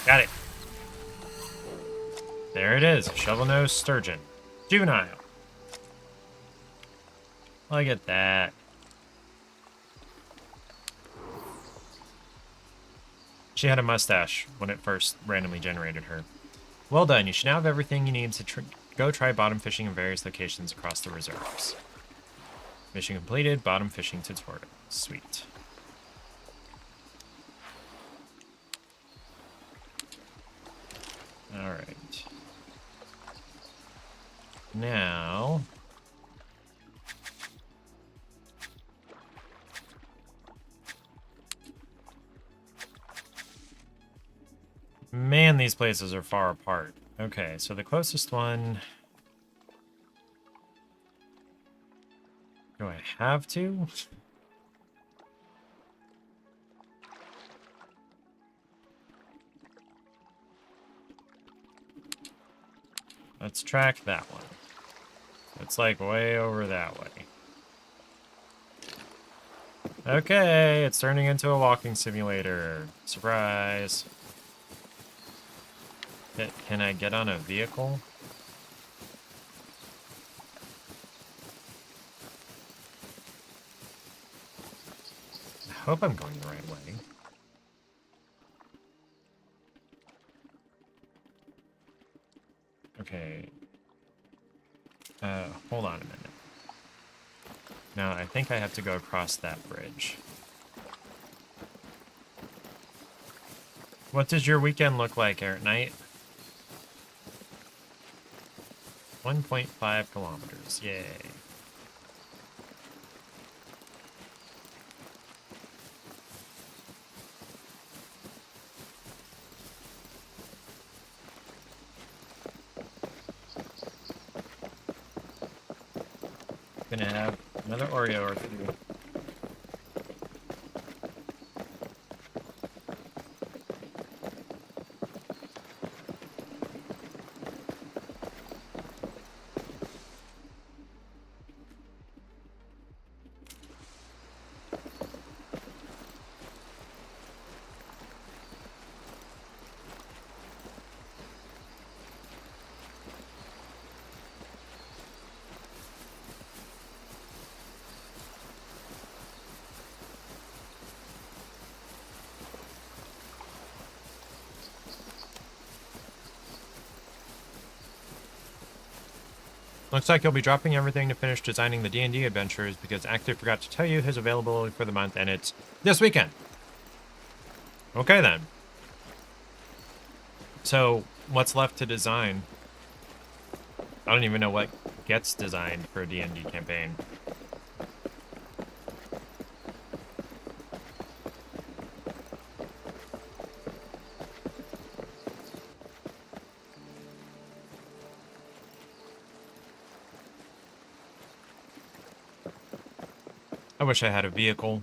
Got it. There it is, shovel-nosed sturgeon. Juvenile. Look at that. She had a mustache when it first randomly generated her. Well done, you should now have everything you need to go try bottom fishing in various locations across the reserves. Mission completed, bottom fishing tutorial. Sweet. Alright. Now... Man, these places are far apart. Okay, so the closest one... Do I have to? Let's track that one. It's like way over that way. Okay, it's turning into a walking simulator. Surprise. Can I get on a vehicle? I hope I'm going the right way. Okay. Hold on a minute. No, I think I have to go across that bridge. What does your weekend look like, Eric Knight? 1.5 kilometers. Yay. Gonna have another Oreo or two. Looks like you'll be dropping everything to finish designing the D&D adventures because Active forgot to tell you his availability for the month, and it's this weekend. Okay, then. So, what's left to design? I don't even know what gets designed for a D&D campaign. I wish I had a vehicle.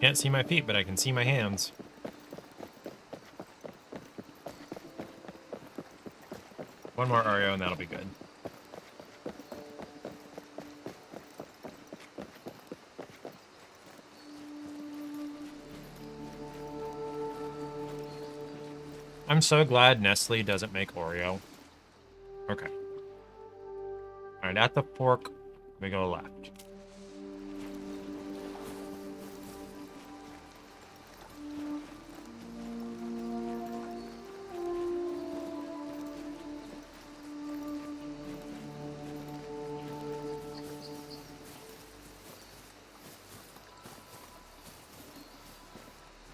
Can't see my feet, but I can see my hands. One more Oreo and that'll be good. I'm so glad Nestle doesn't make Oreo. Okay. Alright, at the fork, we go left.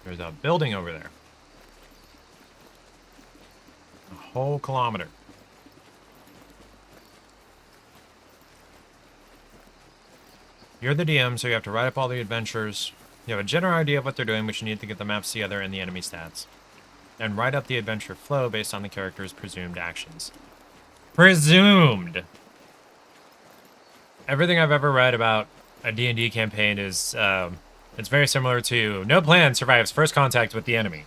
There's a building over there. whole kilometer. You're the DM, so you have to write up all the adventures. You have a general idea of what they're doing, but you need to get the maps together and the enemy stats. And write up the adventure flow based on the character's presumed actions. Presumed! Everything I've ever read about a D&D campaign is, it's very similar to no plan survives first contact with the enemy.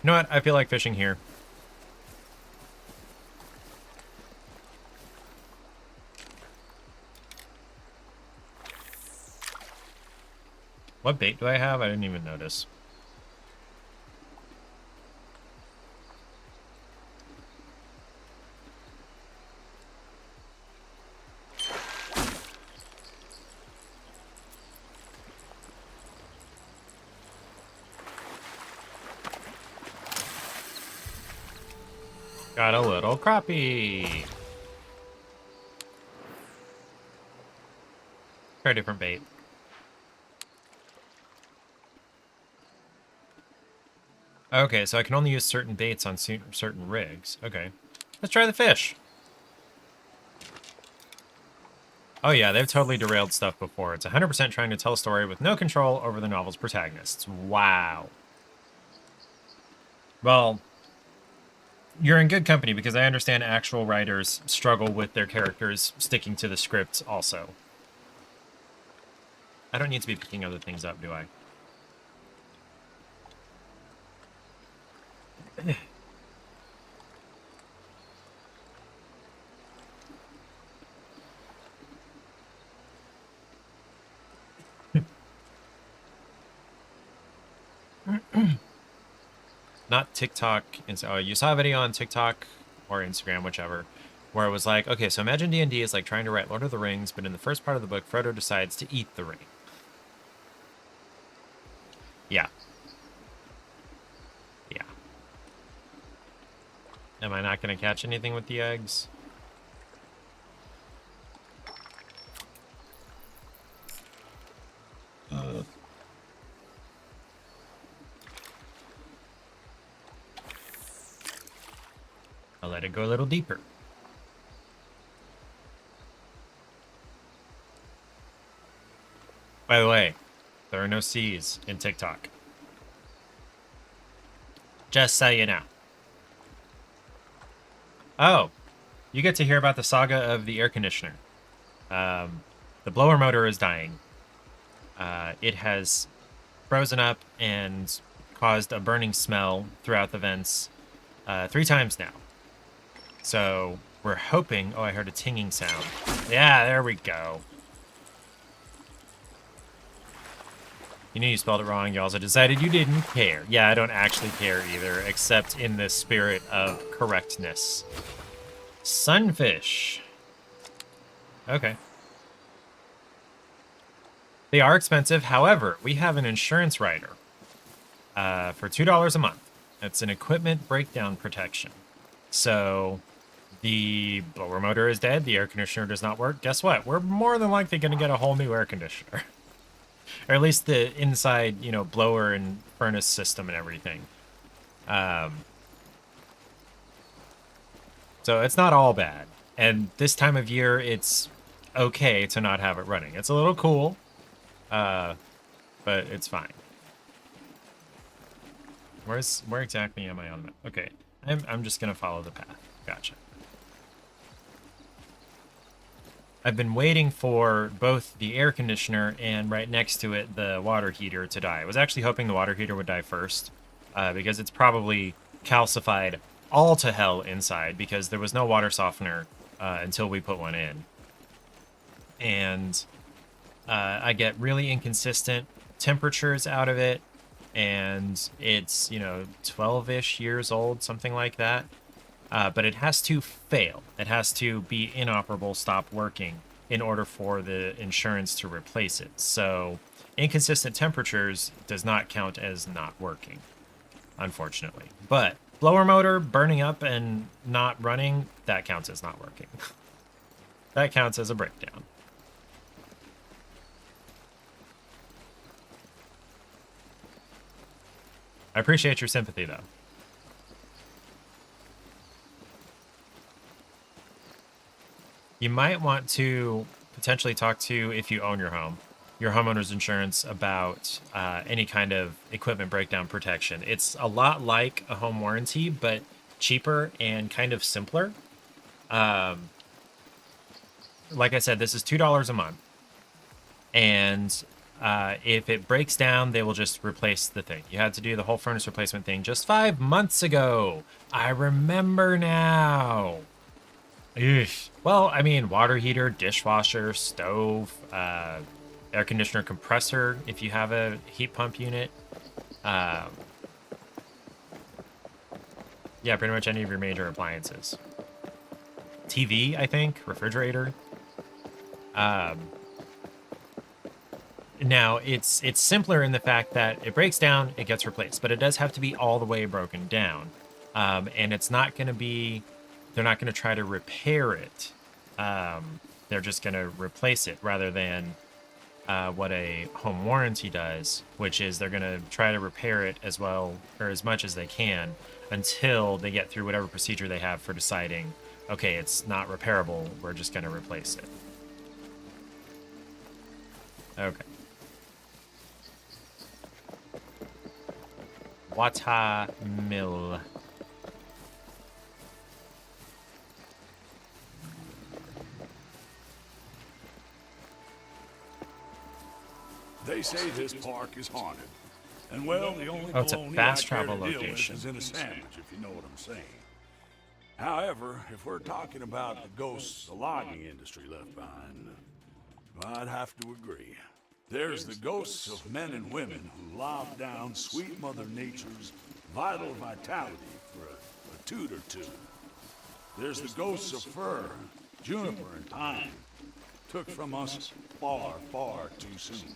You know what? I feel like fishing here. What bait do I have? I didn't even notice. Got a little crappie. Try a different bait. Okay, so I can only use certain baits on certain rigs. Okay. Let's try the fish. Oh yeah, they've totally derailed stuff before. It's 100% trying to tell a story with no control over the novel's protagonists. Wow. Well, you're in good company because I understand actual writers struggle with their characters sticking to the script also. I don't need to be picking other things up, do I? Not TikTok. Oh, you saw a video on TikTok or Instagram, whichever, where it was like, okay, so imagine D&D is like trying to write Lord of the Rings, but in the first part of the book, Frodo decides to eat the ring. Yeah. Yeah. Am I not going to catch anything with the eggs? I'll let it go a little deeper. By the way, there are no C's in TikTok. Just so you know. Oh, you get to hear about the saga of the air conditioner. The blower motor is dying. It has frozen up and caused a burning smell throughout the vents 3 times now. So we're hoping... Oh, I heard a tinging sound. Yeah, there we go. You knew you spelled it wrong. You also decided you didn't care. Yeah, I don't actually care either, except in the spirit of correctness. Sunfish. Okay. They are expensive. However, we have an insurance rider for $2 a month. It's an equipment breakdown protection. So the blower motor is dead. The air conditioner does not work. Guess what? We're more than likely going to get a whole new air conditioner. Or at least the inside, you know, blower and furnace system and everything. So it's not all bad. And this time of year, it's okay to not have it running. It's a little cool, but it's fine. Where exactly am I on the map? Okay, I'm just gonna follow the path. Gotcha. I've been waiting for both the air conditioner and right next to it the water heater to die. I was actually hoping the water heater would die first, because it's probably calcified all to hell inside because there was no water softener until we put one in. And I get really inconsistent temperatures out of it, and it's, you know, 12-ish years old, something like that. But it has to fail. It has to be inoperable, stop working, in order for the insurance to replace it. So inconsistent temperatures does not count as not working, unfortunately. But blower motor burning up and not running, that counts as not working. That counts as a breakdown. I appreciate your sympathy, though. You might want to potentially talk to, if you own your homeowner's insurance about any kind of equipment breakdown protection. It's a lot like a home warranty, but cheaper and kind of simpler. Like I said, this is $2 a month. And if it breaks down, they will just replace the thing. You had to do the whole furnace replacement thing just 5 months ago. I remember now. Eesh. Well, I mean, water heater, dishwasher, stove, air conditioner, compressor, if you have a heat pump unit. Yeah, pretty much any of your major appliances. TV, I think, refrigerator. Now, it's simpler in the fact that it breaks down, it gets replaced, but it does have to be all the way broken down. And it's not going to be, they're not going to try to repair it. They're just going to replace it rather than what a home warranty does, which is they're going to try to repair it as well or as much as they can until they get through whatever procedure they have for deciding, okay, it's not repairable, we're just going to replace it. Okay. Wata Mill. They say this park is haunted. And well, the only It's a baloney fast I care travel to deal with location. is in a sandwich, if you know what I'm saying. However, if we're talking about the ghosts the logging industry left behind, I'd have to agree. There's the ghosts of men and women who lobbed down sweet Mother Nature's vital vitality for a toot or two. There's the ghosts of fir, juniper, and pine, took from us far, far too soon.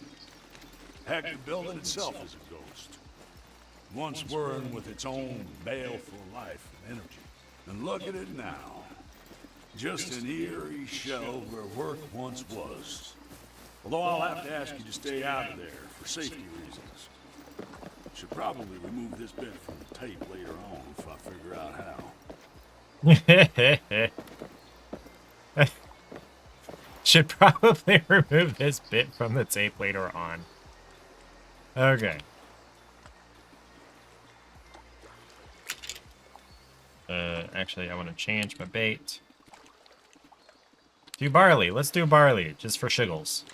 Heck, the building itself is a ghost. Once whirring with its own baleful life and energy. And look at it now. Just an eerie shell where work once was. Although I'll have to ask you to stay out of there for safety reasons. Should probably remove this bit from the tape later on if I figure out how. Should probably remove this bit from the tape later on. Okay. Actually, I want to change my bait. Do barley. Let's do barley, just for shiggles.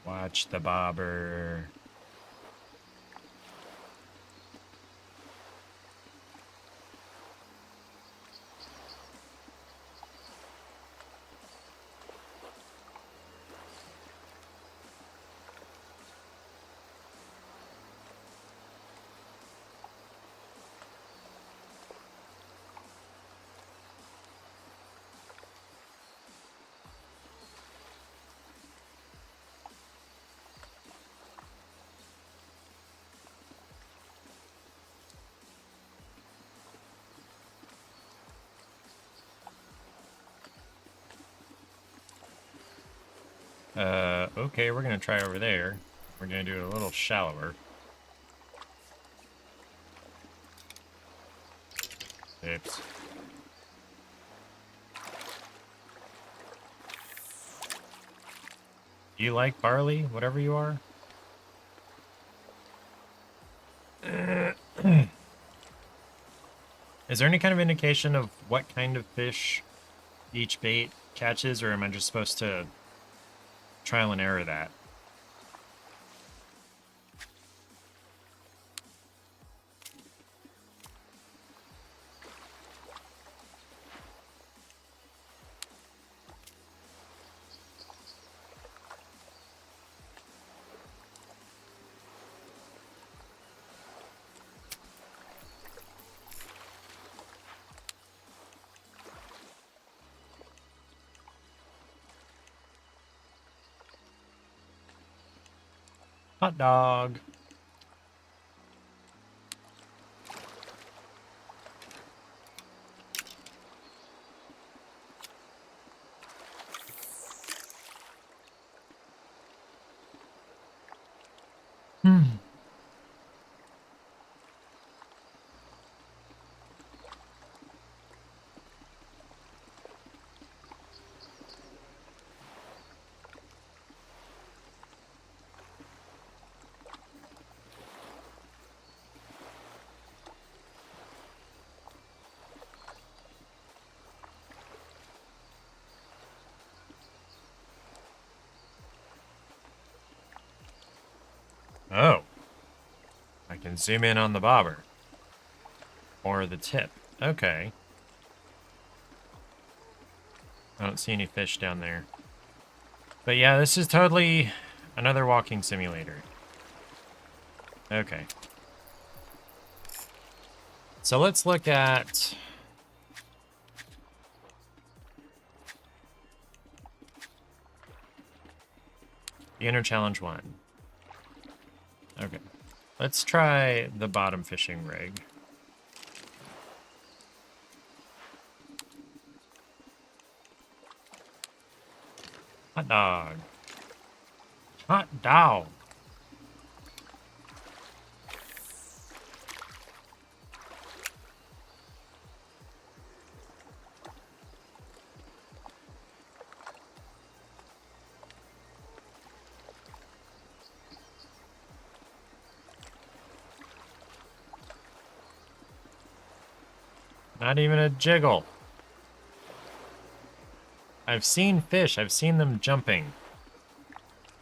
Watch the bobber. Okay, we're gonna try over there. We're gonna do it a little shallower. Oops. Do you like barley, whatever you are? Is there any kind of indication of what kind of fish each bait catches, or am I just supposed to trial and error that? Hot dog. I can zoom in on the bobber. Or the tip. Okay. I don't see any fish down there. But yeah, this is totally another walking simulator. Okay. So let's look at... Beginner Challenge 1. Okay. Let's try the bottom fishing rig. Hot dog. Hot dog. Not even a jiggle. I've seen fish. I've seen them jumping.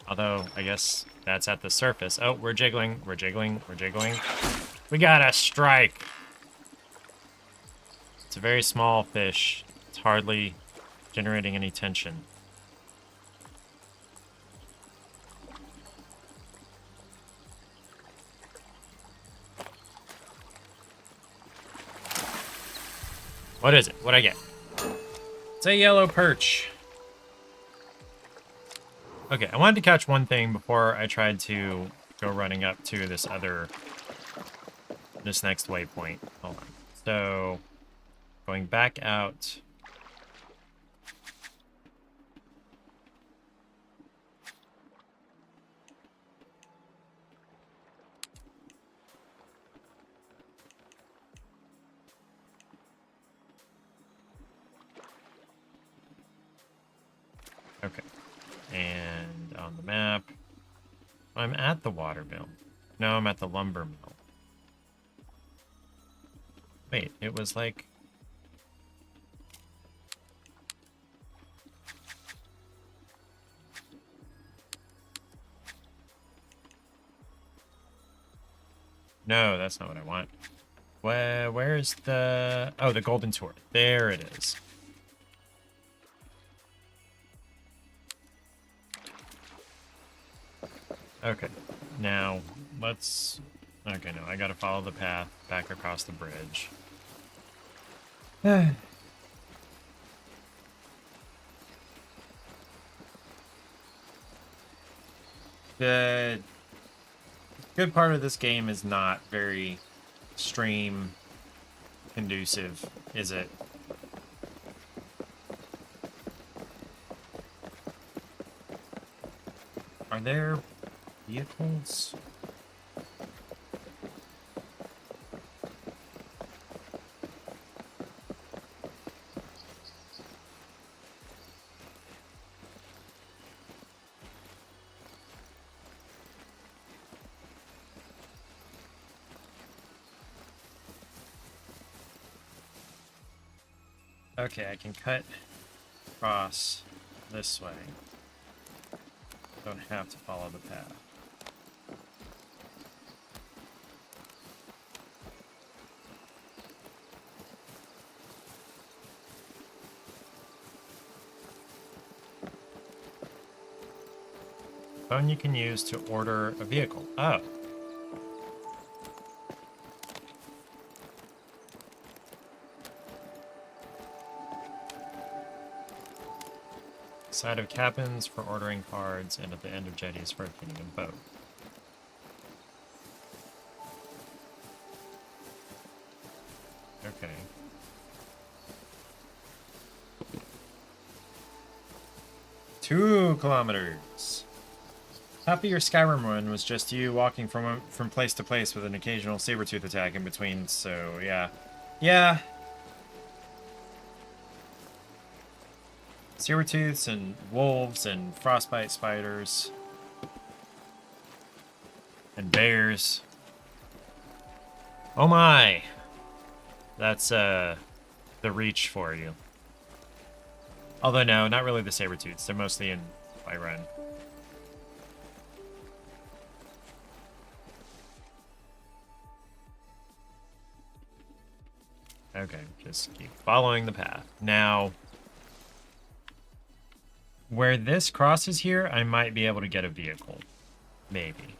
Although, I guess that's at the surface. Oh, we're jiggling. We're jiggling. We're jiggling. We got a strike. It's a very small fish. It's hardly generating any tension. What is it? What'd I get? It's a yellow perch. Okay, I wanted to catch one thing before I tried to go running up to this next waypoint. Hold on. So, going back out. Okay. And on the map, I'm at the water mill. No, I'm at the lumber mill. Wait, it was like... No, that's not what I want. Where's the... Oh, the golden tour. There it is. Okay, now let's... Okay, no, I gotta follow the path back across the bridge. The good part of this game is not very stream conducive, is it? Are there vehicles? Okay, I can cut across this way. Don't have to follow the path. Phone you can use to order a vehicle. Oh. Side of cabins for ordering cards, and at the end of jetties for obtaining a boat. Okay. Two kilometers. Half of your Skyrim run was just you walking from place to place with an occasional saber-tooth attack in between, so yeah. Yeah. Saber-tooths and wolves and frostbite spiders. And bears. Oh my! That's, the reach for you. Although no, not really the saber-tooths. They're mostly in Whiterun. Okay, just keep following the path. Now, where this crosses here, I might be able to get a vehicle. Maybe.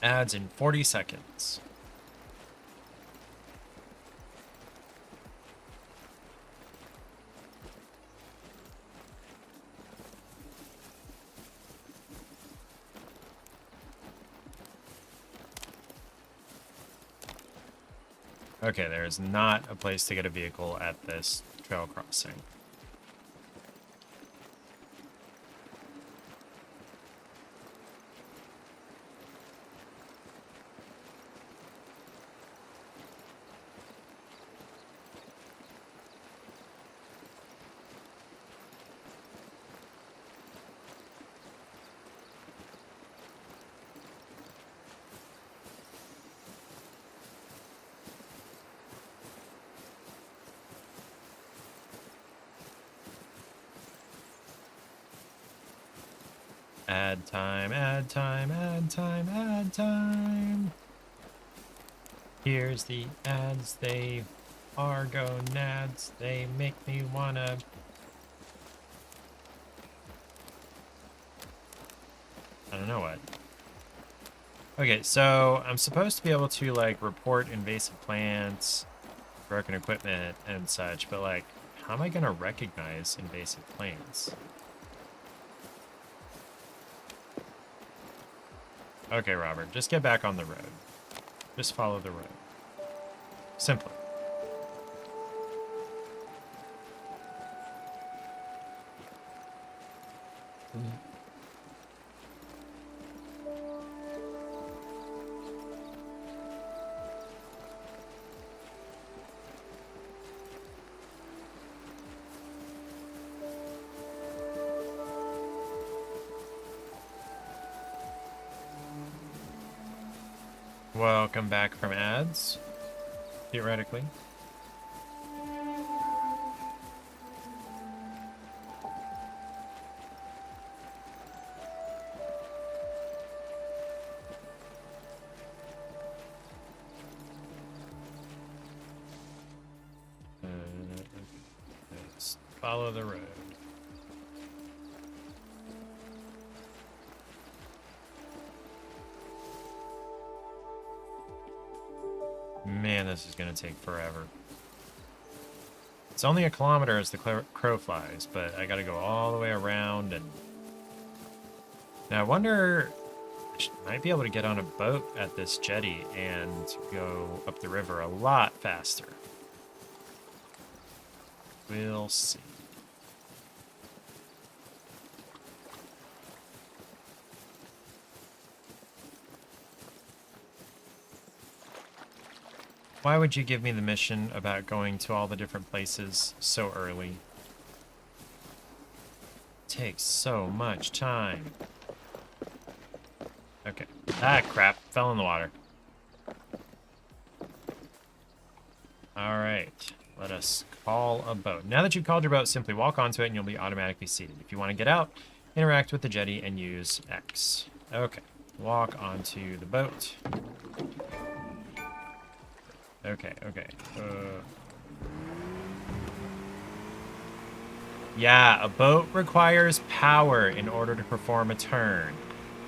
Ads in 40 seconds. Okay, there is not a place to get a vehicle at this trail crossing. Ad time, ad time, ad time, ad time. Here's the ads, they are gonads. They make me wanna... I don't know what. Okay, so I'm supposed to be able to, like, report invasive plants, broken equipment, and such, but, like, how am I gonna recognize invasive plants? Okay, Robert, just get back on the road. Just follow the road. Simply. Welcome back from ads, theoretically. Let's follow the road. Man, this is going to take forever. It's only a kilometer as the crow flies, but I got to go all the way around. And now I wonder, I might be able to get on a boat at this jetty and go up the river a lot faster. We'll see. Why would you give me the mission about going to all the different places so early? It takes so much time. Okay. Ah, crap. Fell in the water. Alright. Let us call a boat. Now that you've called your boat, simply walk onto it and you'll be automatically seated. If you want to get out, interact with the jetty and use X. Okay. Walk onto the boat. Okay. Yeah, a boat requires power in order to perform a turn.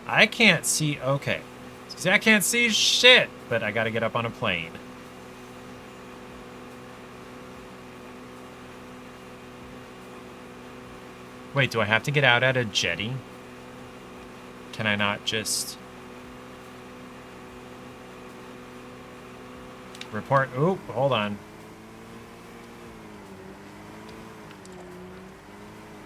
I can't see... Okay. See, I can't see shit, but I gotta get up on a plane. Wait, do I have to get out at a jetty? Can I not just... Report. Oop, hold on.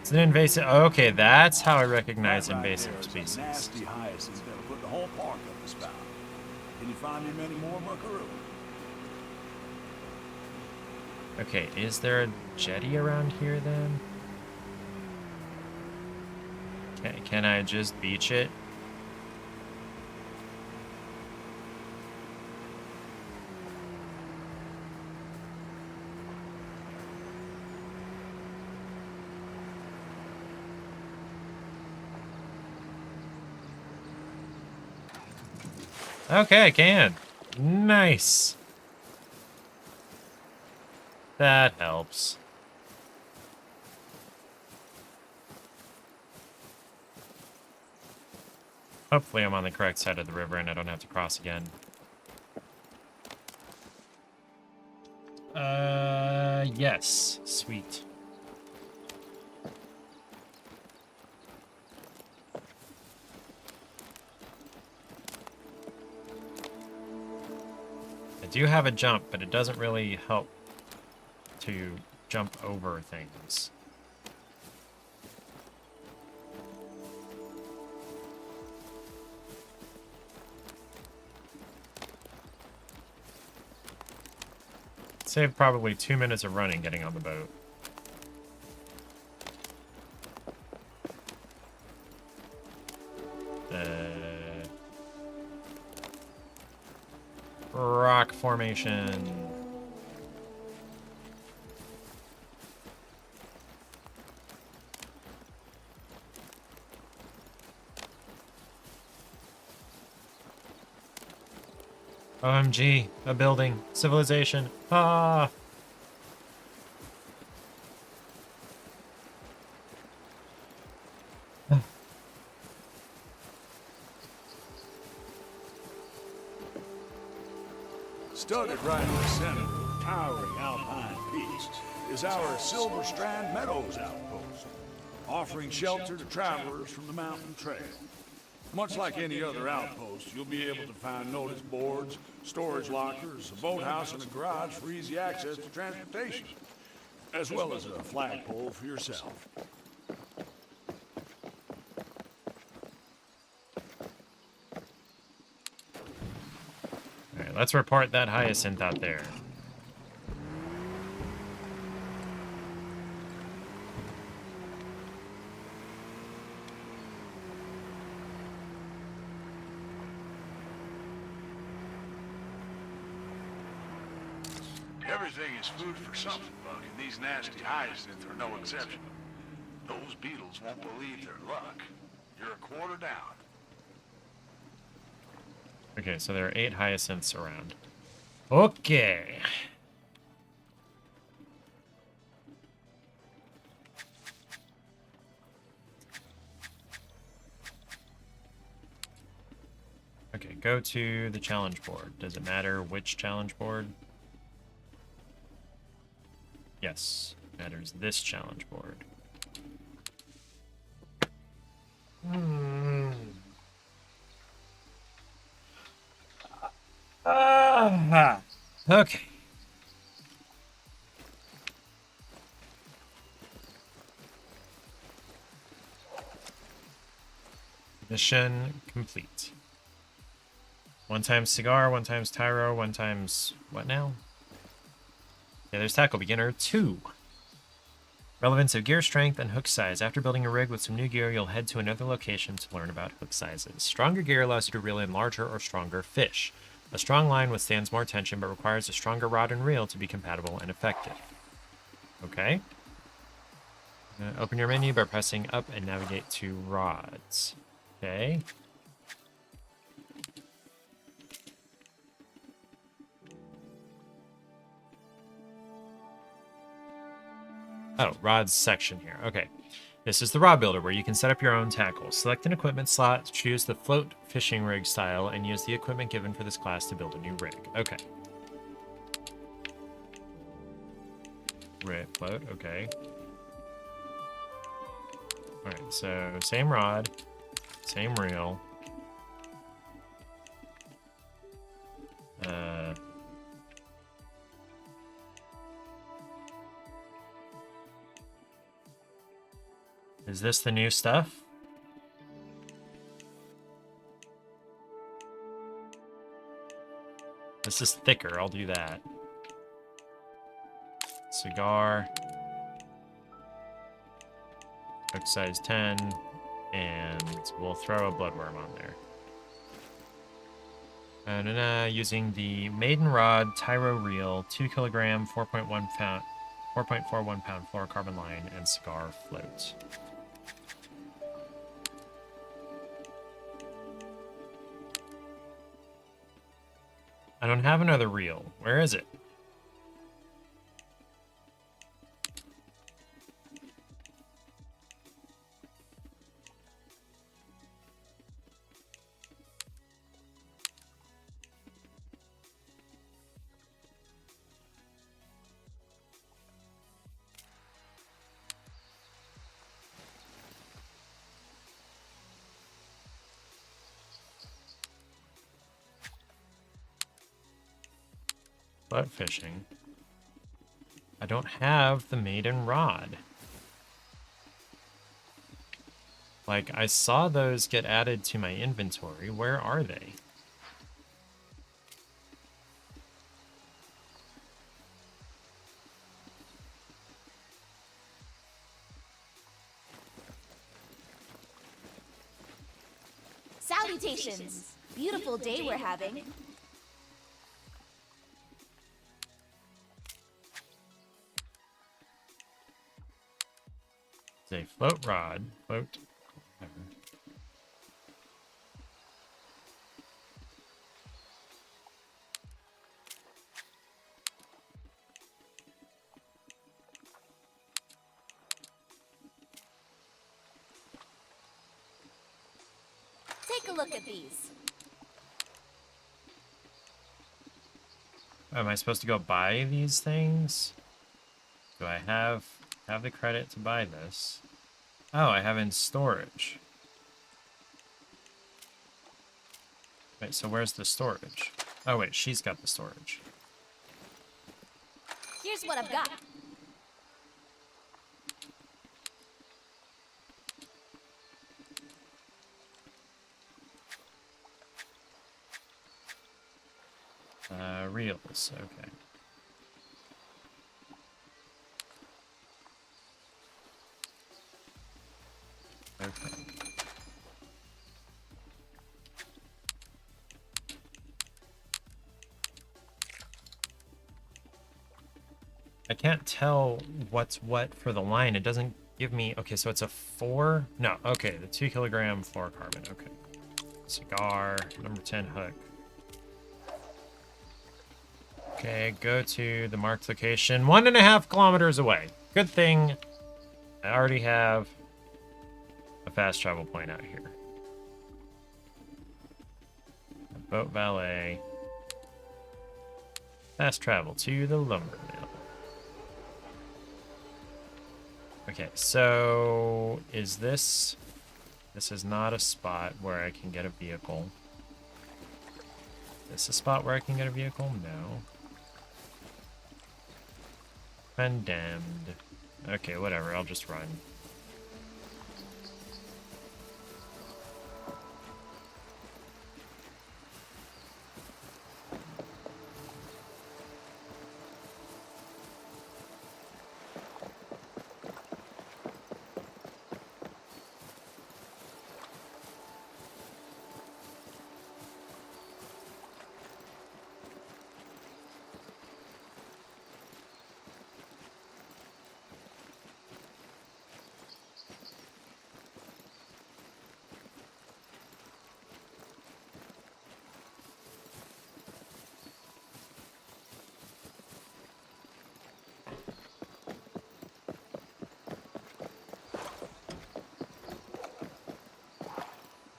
It's an invasive. Okay, that's how I recognize invasive species. Nasty hyacinths that'll put the whole park up the spout. Can you find me many more, Buckaroo? Okay, is there a jetty around here then? Can I just beach it? Okay, I can. Nice. That helps. Hopefully I'm on the correct side of the river and I don't have to cross again. Yes. Sweet. I do have a jump, but it doesn't really help to jump over things. Saved probably 2 minutes of running getting on the boat. Rock formation. OMG, a building, civilization. Ah. Studded right in the center of towering alpine peaks is our Silver Strand Meadows outpost, offering shelter to travelers from the mountain trail. Much like any other outpost, you'll be able to find notice boards, storage lockers, a boathouse, and a garage for easy access to transportation, as well as a flagpole for yourself. Alright, let's report that hyacinth out there. Everything is food for something, Buck, and these nasty hyacinths are no exception. Those beetles won't believe their luck. You're a quarter down. Okay, so there are 8 hyacinths around. Okay. Okay, go to the challenge board. Does it matter which challenge board? Yes, matters this challenge board. Okay. Mission complete. 1 times cigar, 1 times tyro, 1 times what now? Yeah, there's tackle beginner 2. Relevance of gear strength and hook size. After building a rig with some new gear, you'll head to another location to learn about hook sizes. Stronger gear allows you to reel in larger or stronger fish. A strong line withstands more tension but requires a stronger rod and reel to be compatible and effective. Okay. Open your menu by pressing up and navigate to rods. Okay. Oh, rods section here. Okay. This is the rod builder where you can set up your own tackle. Select an equipment slot, choose the float fishing rig style, and use the equipment given for this class to build a new rig. Okay. Right, float, okay. Alright, so same rod, same reel. Is this the new stuff? This is thicker, I'll do that. cigar. Hook size 10. And we'll throw a bloodworm on there. Using the maiden rod tyro reel, 2 kilogram, 4.1 pound, 4.41 pound fluorocarbon line, and cigar float. I don't have another reel. Where is it? Butt fishing. I don't have the maiden rod. Like, I saw those get added to my inventory. Where are they? Salutations! Beautiful day we're having. It's a float rod. Float. Whatever. Take a look at these. Am I supposed to go buy these things? Do I have the credit to buy this? Oh, I have in storage. Wait, so where's the storage? Oh wait, she's got the storage. Here's what I've got. Reels, okay. Okay. I can't tell what's what for the line. It doesn't give me... Okay, so it's a 4... No, okay, the 2 kilogram fluorocarbon. Okay. Cigar, number 10 hook. Okay, go to the marked location 1.5 kilometers away. Good thing I already have a fast travel point out here. Boat valet. Fast travel to the lumber mill. Okay, so is this... This is not a spot where I can get a vehicle. Is this a spot where I can get a vehicle? No. Condemned. Okay, whatever, I'll just run.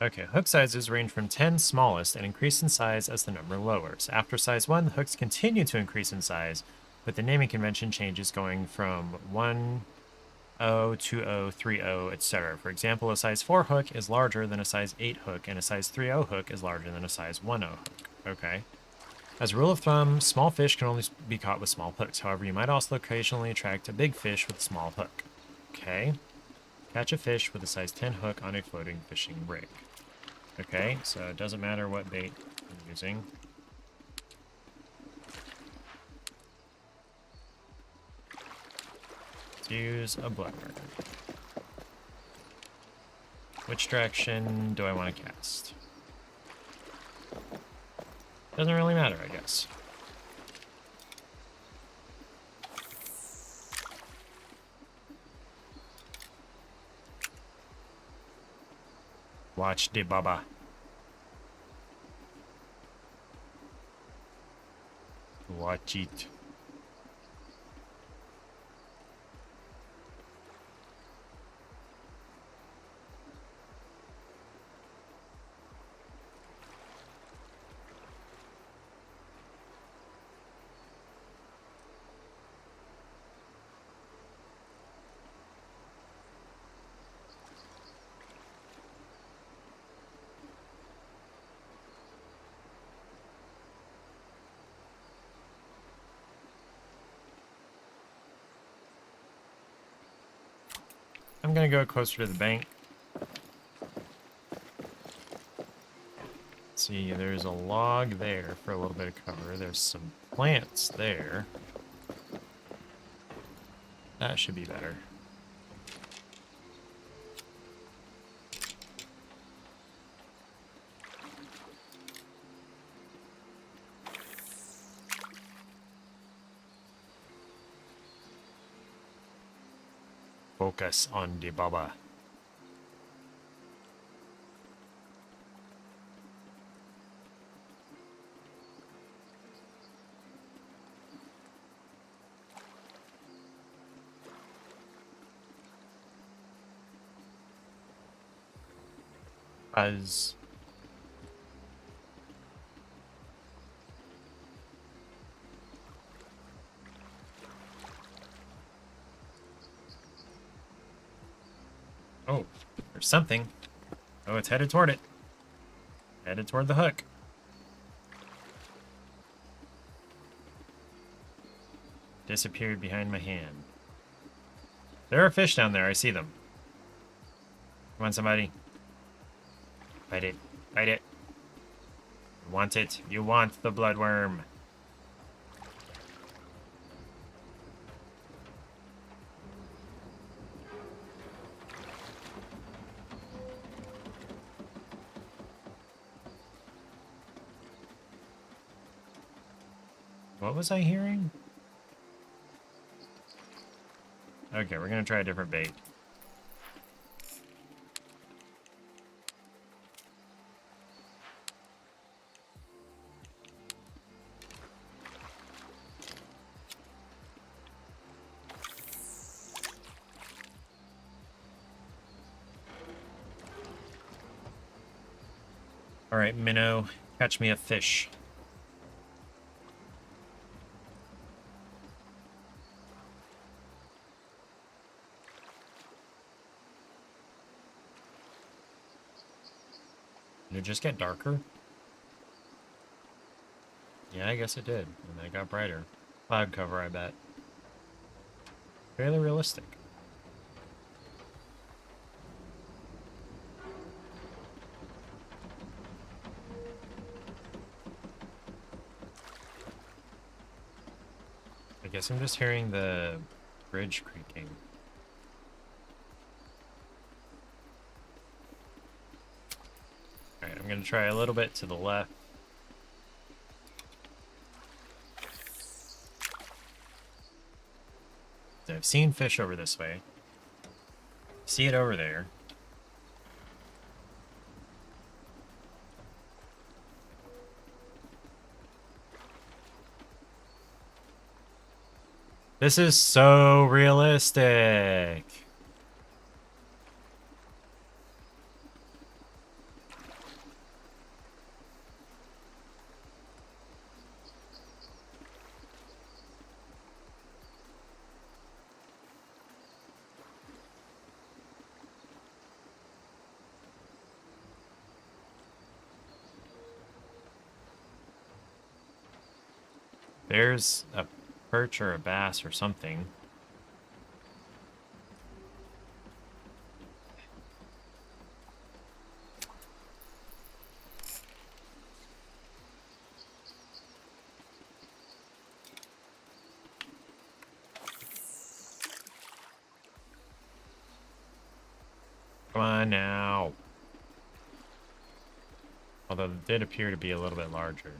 Okay, hook sizes range from 10 smallest and increase in size as the number lowers. After size 1, the hooks continue to increase in size, but the naming convention changes going from 1, 0, 2, 3, etc. For example, a size 4 hook is larger than a size 8 hook, and a size 3, hook is larger than a size 1, hook. Okay. As a rule of thumb, small fish can only be caught with small hooks. However, you might also occasionally attract a big fish with a small hook. Okay. Catch a fish with a size 10 hook on a floating fishing rig. Okay, so it doesn't matter what bait I'm using. Let's use a bloodworm. Which direction do I want to cast? Doesn't really matter, I guess. Watch the baba. Watch it. I'm gonna go closer to the bank. See, there's a log there for a little bit of cover. There's some plants there. That should be better. Focus on the baba. Buzz. Oh, there's something. Oh, it's headed toward it. Headed toward the hook. Disappeared behind my hand. There are fish down there. I see them. Come on, somebody. Bite it. Bite it. You want it. You want the bloodworm. What was I hearing? Okay, we're gonna try a different bait. All right, minnow, catch me a fish. Did it just get darker? Yeah, I guess it did. And it got brighter. Cloud cover, I bet. Fairly realistic. I guess I'm just hearing the bridge creaking. Alright, I'm gonna try a little bit to the left. I've seen fish over this way. See it over there. This is so realistic. There's a perch or a bass or something. Come on now. Although it did appear to be a little bit larger.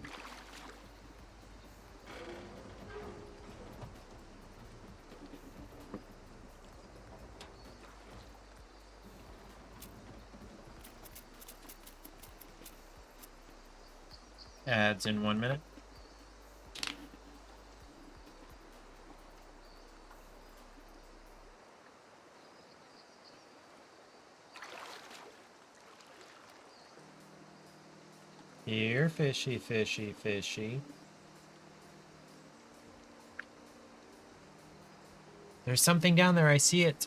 Ads in 1 minute. Here, fishy, fishy, fishy. There's something down there. I see it.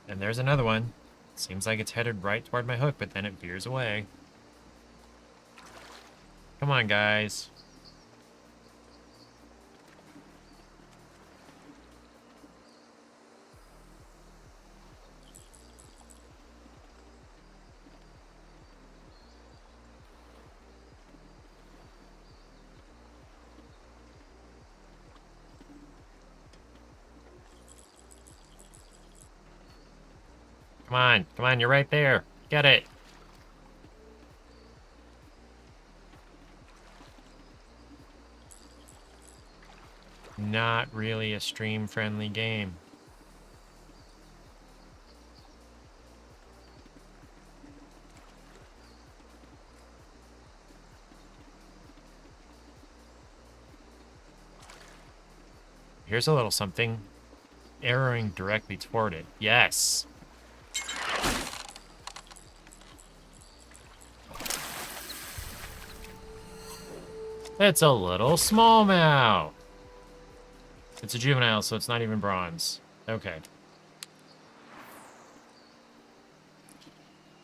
And there's another one. Seems like it's headed right toward my hook, but then it veers away. Come on, guys. Come on, you're right there. Get it. Not really a stream-friendly game. Here's a little something. Arrowing directly toward it. Yes. It's a little smallmouth. It's a juvenile, so it's not even bronze. Okay.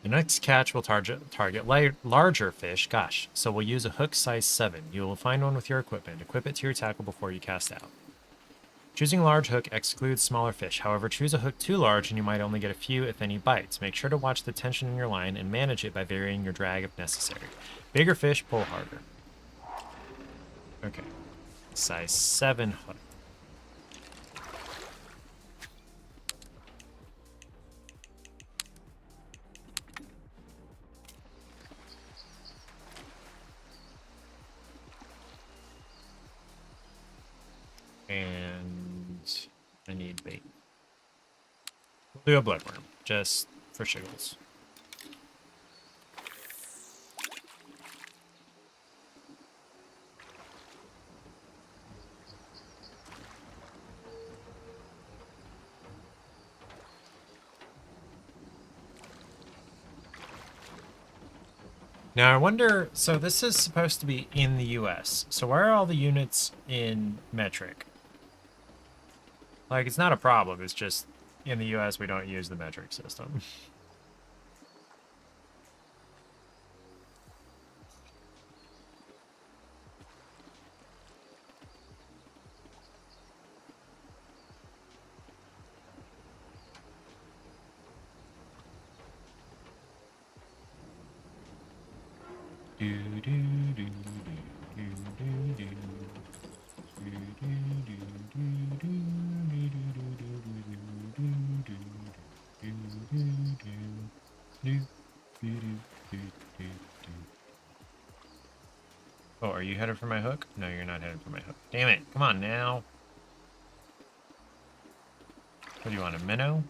The next catch will target larger fish. Gosh, so we'll use a hook size 7. You will find one with your equipment. Equip it to your tackle before you cast out. Choosing large hook excludes smaller fish. However, choose a hook too large and you might only get a few, if any, bites. Make sure to watch the tension in your line and manage it by varying your drag if necessary. Bigger fish pull harder. Okay. Size 7 hook. And I need bait. We'll do a bloodworm, just for shiggles. Now I wonder, so this is supposed to be in the US. So why are all the units in metric? Like, it's not a problem, it's just in the US we don't use the metric system. Oh, are you headed for my hook? No, you're not headed for my hook. Damn it. Come on now. What do you want, a minnow?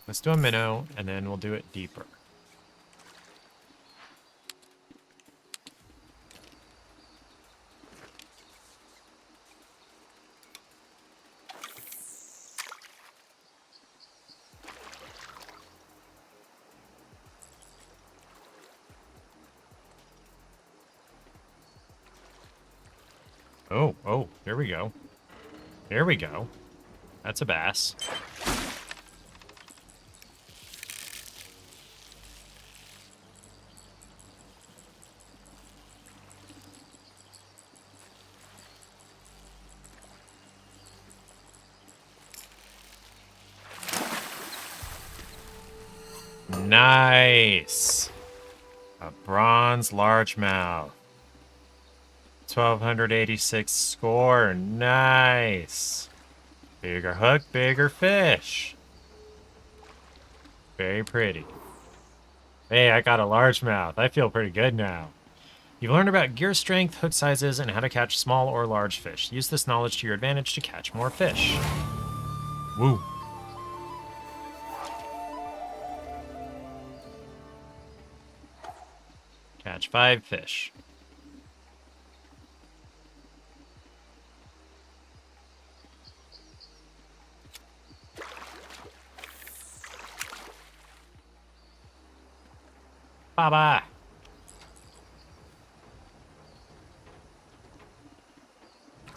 Let's do a minnow, and then we'll do it deeper. Oh, there we go. There we go. That's a bass. Nice. A bronze largemouth. 1286 score. Nice. Bigger hook, bigger fish. Very pretty. Hey, I got a largemouth. I feel pretty good now. You've learned about gear strength, hook sizes, and how to catch small or large fish. Use this knowledge to your advantage to catch more fish. Woo. Catch 5 fish. Bye-bye.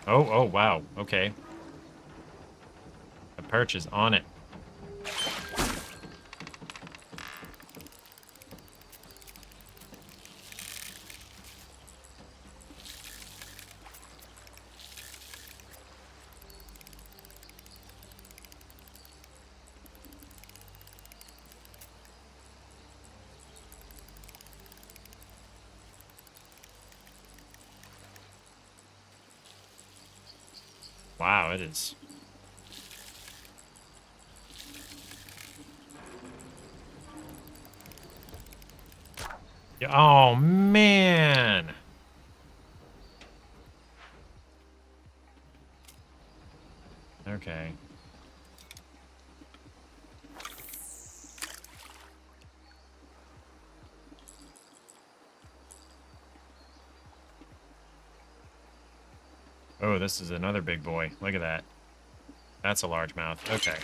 Oh, wow. Okay. The perch is on it. Wow, it is. Oh, man. Okay. Oh, this is another big boy. Look at that. That's a largemouth. Okay.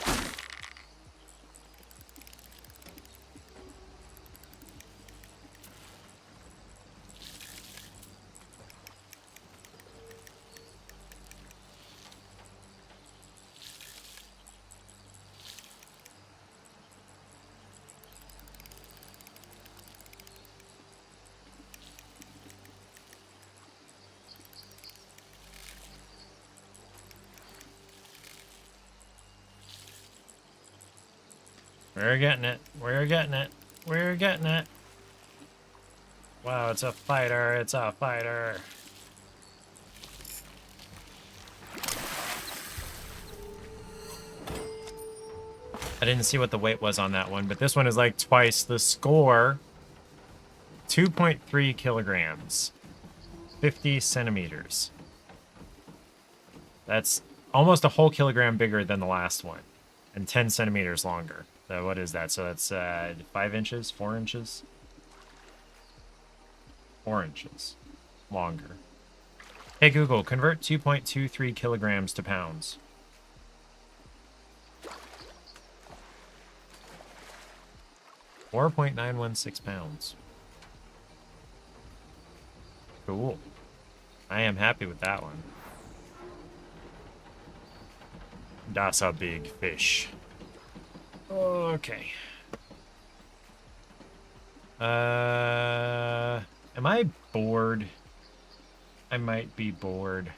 We're getting it. We're getting it. We're getting it. Wow, it's a fighter. It's a fighter. I didn't see what the weight was on that one, but this one is like twice the score. 2.3 kilograms. 50 centimeters. That's almost a whole kilogram bigger than the last one. And 10 centimeters longer. So what is that? So that's 5 inches? 4 inches? 4 inches longer. Hey Google, convert 2.23 kilograms to pounds. £4.916. Cool. I am happy with that one. That's a big fish. Okay. Am I bored? I might be bored.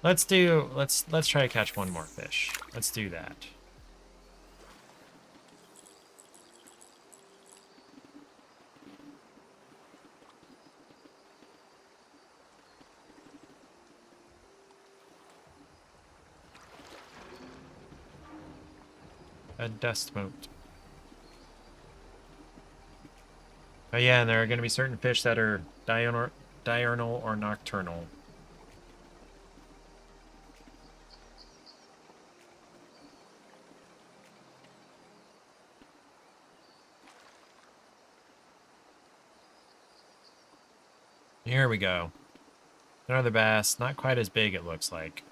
Let's try to catch one more fish. Let's do that. A dust mote. Oh yeah, and there are going to be certain fish that are diurnal or nocturnal. Here we go. Another bass, not quite as big it looks like.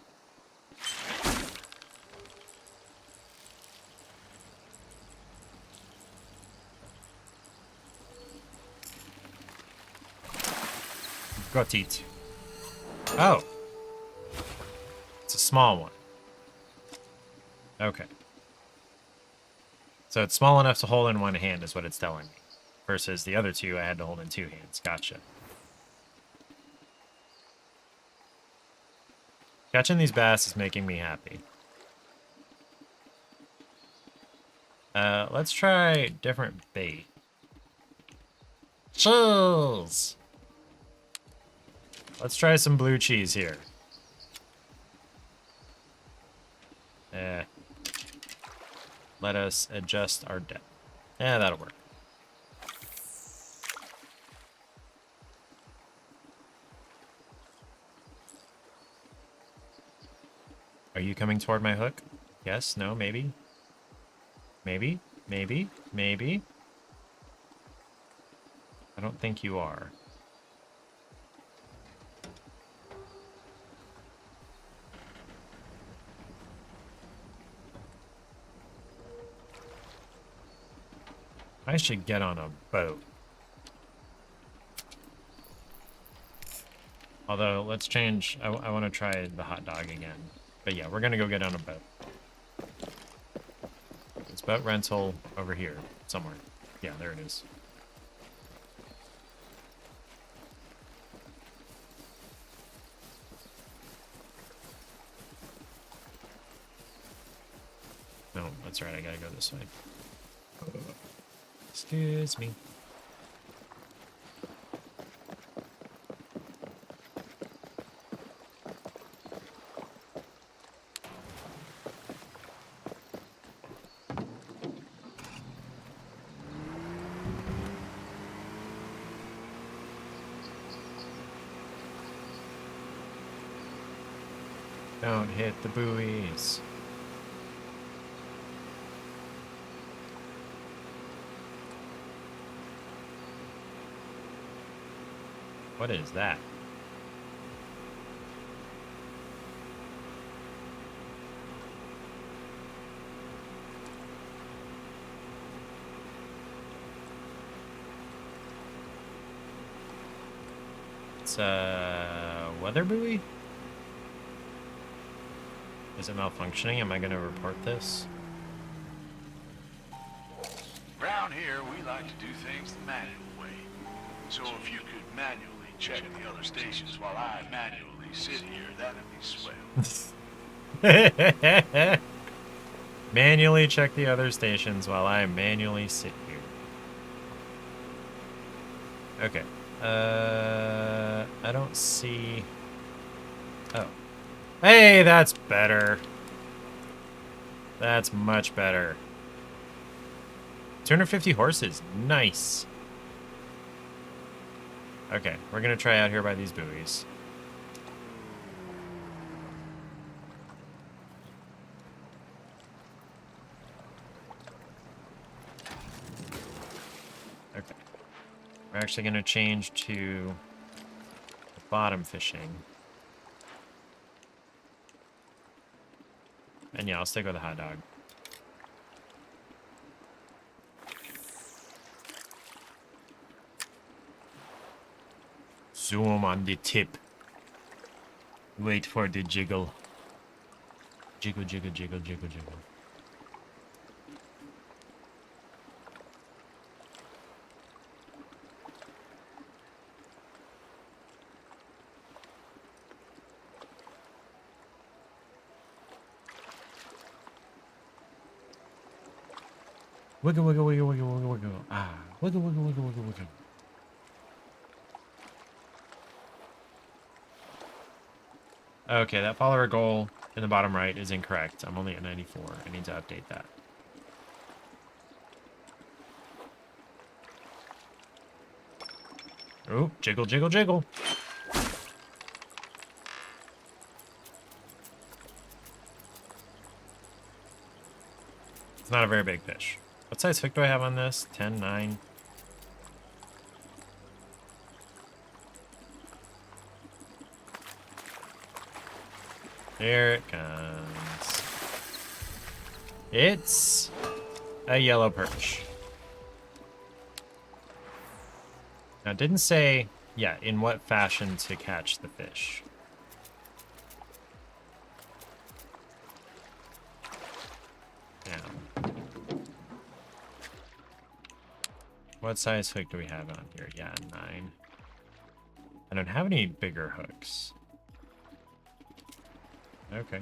Got it. Oh. It's a small one. Okay. So it's small enough to hold in one hand is what it's telling me. Versus the other two I had to hold in 2 hands. Gotcha. Catching these bass is making me happy. Let's try different bait. Chills. Let's try some blue cheese here. Let us adjust our depth. Yeah, that'll work. Are you coming toward my hook? Yes, no, maybe. Maybe, maybe, maybe. I don't think you are. I should get on a boat. Although, let's change. I want to try the hot dog again. But yeah, we're going to go get on a boat. It's boat rental over here somewhere. Yeah, there it is. No, that's right. I got to go this way. Excuse me. Don't hit the buoys. What is that? It's a weather buoy? Is it malfunctioning? Am I going to report this? Around here, we like to do things the manual way. So if you could manually check the other stations while I manually sit here, that'd be swell. Manually check the other stations while I manually sit here. Okay. I don't see... Oh. Hey, that's better. That's much better. 250 horses. Nice. Okay, we're gonna try out here by these buoys. Okay. We're actually gonna change to bottom fishing. And yeah, I'll stick with the hot dog. Zoom on the tip. Wait for the jiggle. Jiggle, jiggle, jiggle, jiggle, jiggle. Wiggle, wiggle, wiggle, wiggle, wiggle, wiggle. Ah, wiggle, wiggle, wiggle, wiggle, wiggle. Okay, that follower goal in the bottom right is incorrect. I'm only at 94. I need to update that. Oh, jiggle, jiggle, jiggle. It's not a very big fish. What size hook do I have on this? 10, 9. Here it comes. It's a yellow perch. Now, it didn't say, yeah, in what fashion to catch the fish. Now, what size hook do we have on here? Yeah, 9. I don't have any bigger hooks. Okay.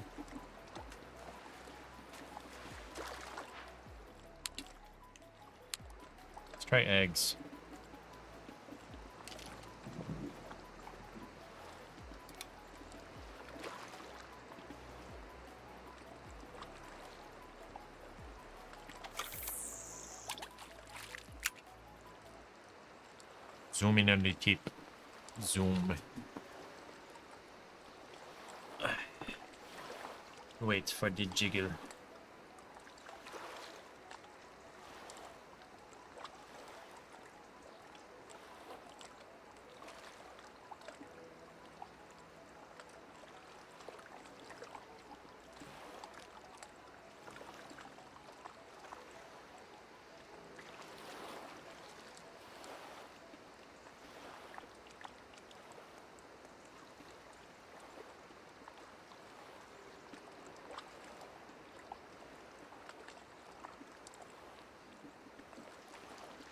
try eggs. Zooming on the tip. Zoom. Wait for the jiggle.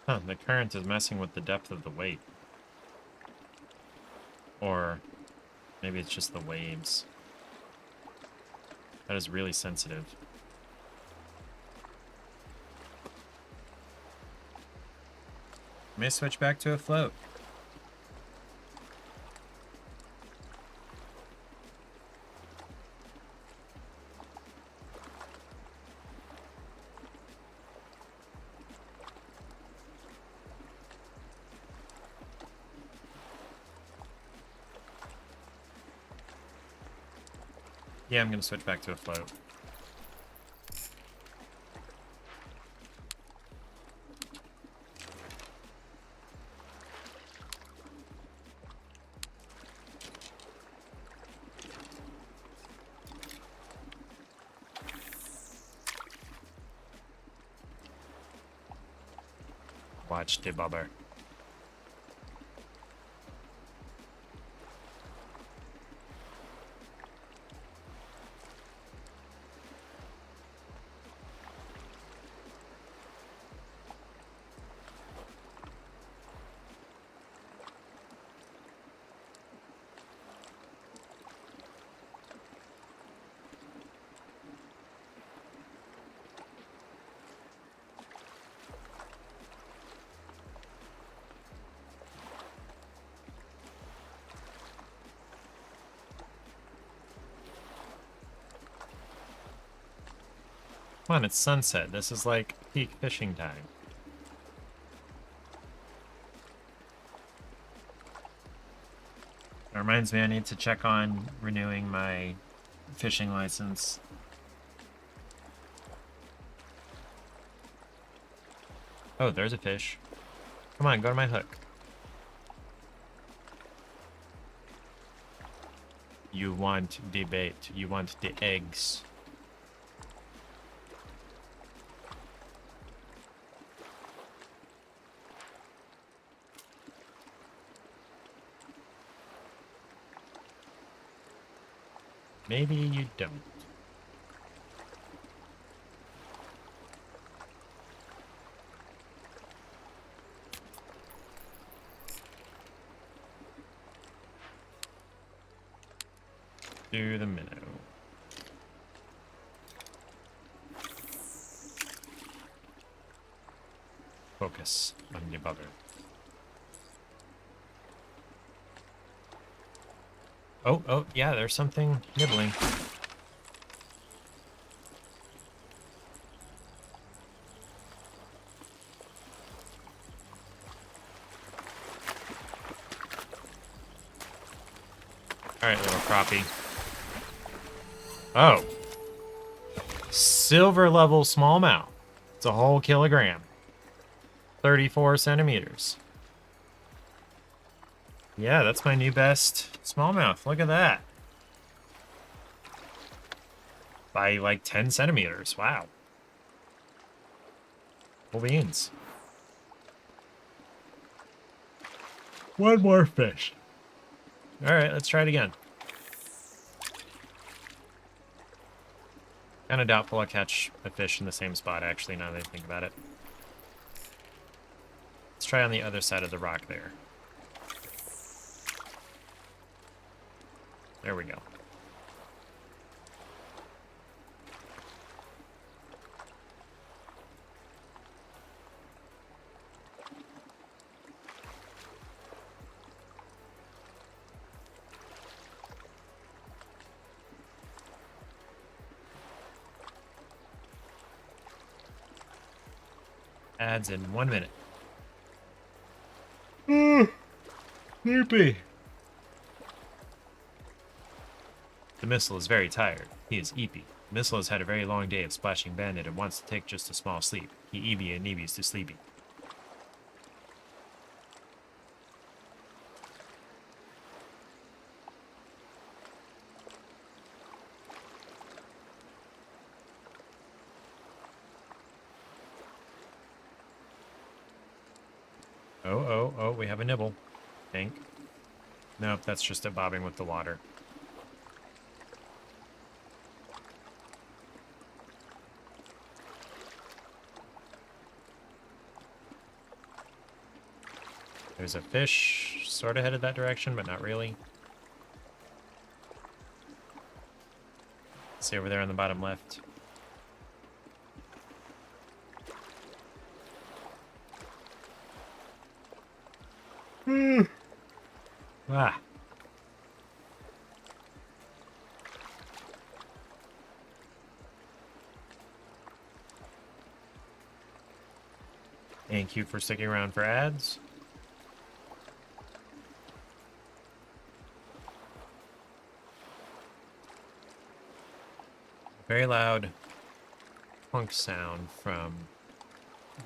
Huh, the current is messing with the depth of the weight. Or maybe it's just the waves. That is really sensitive. May switch back to a float. Yeah, I'm gonna switch back to a float. Watch the bobber. Come on, it's sunset. This is like peak fishing time. It reminds me I need to check on renewing my fishing license. Oh, there's a fish. Come on, go to my hook. You want the bait. You want the eggs. Maybe you don't. To the minnow. Focus on the bobber. Oh, yeah, there's something nibbling. Alright, little crappie. Oh. Silver level smallmouth. It's a whole kilogram. 34 centimeters. Yeah, that's my new best smallmouth. Look at that. By like 10 centimeters. Wow. Cool beans. One more fish. Alright, let's try it again. Kind of doubtful I'll catch a fish in the same spot, actually, now that I think about it. Let's try on the other side of the rock there. There we go. Ads in 1 minute. Sleepy. The missile is very tired. He is eepy. The missile has had a very long day of splashing bandit and wants to take just a small sleep. He eepy and neebies to sleepy. Oh, we have a nibble. I think. Nope, that's just it bobbing with the water. There's a fish sort of headed that direction, but not really. See over there on the bottom left. Ah. Thank you for sticking around for ads. Very loud clunk sound from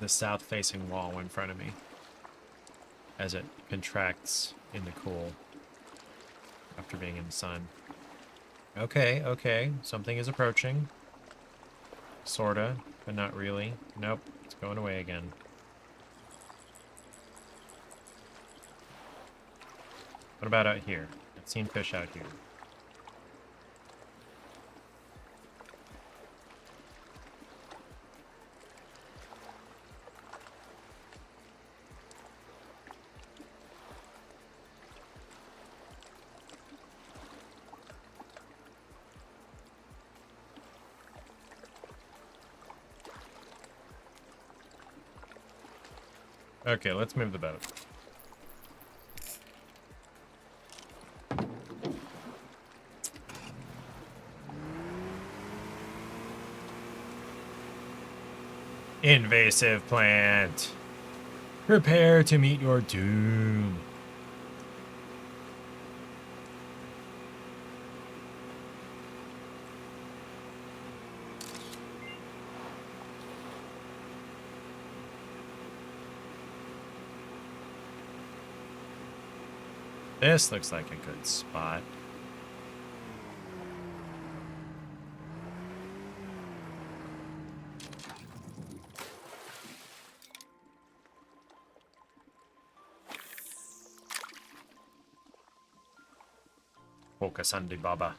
the south-facing wall in front of me as it contracts in the cool after being in the sun. Okay, something is approaching. Sorta, but not really. Nope, it's going away again. What about out here? I've seen fish out here. Okay, let's move the boat. Invasive plant. Prepare to meet your doom. This looks like a good spot. Focus on the Baba.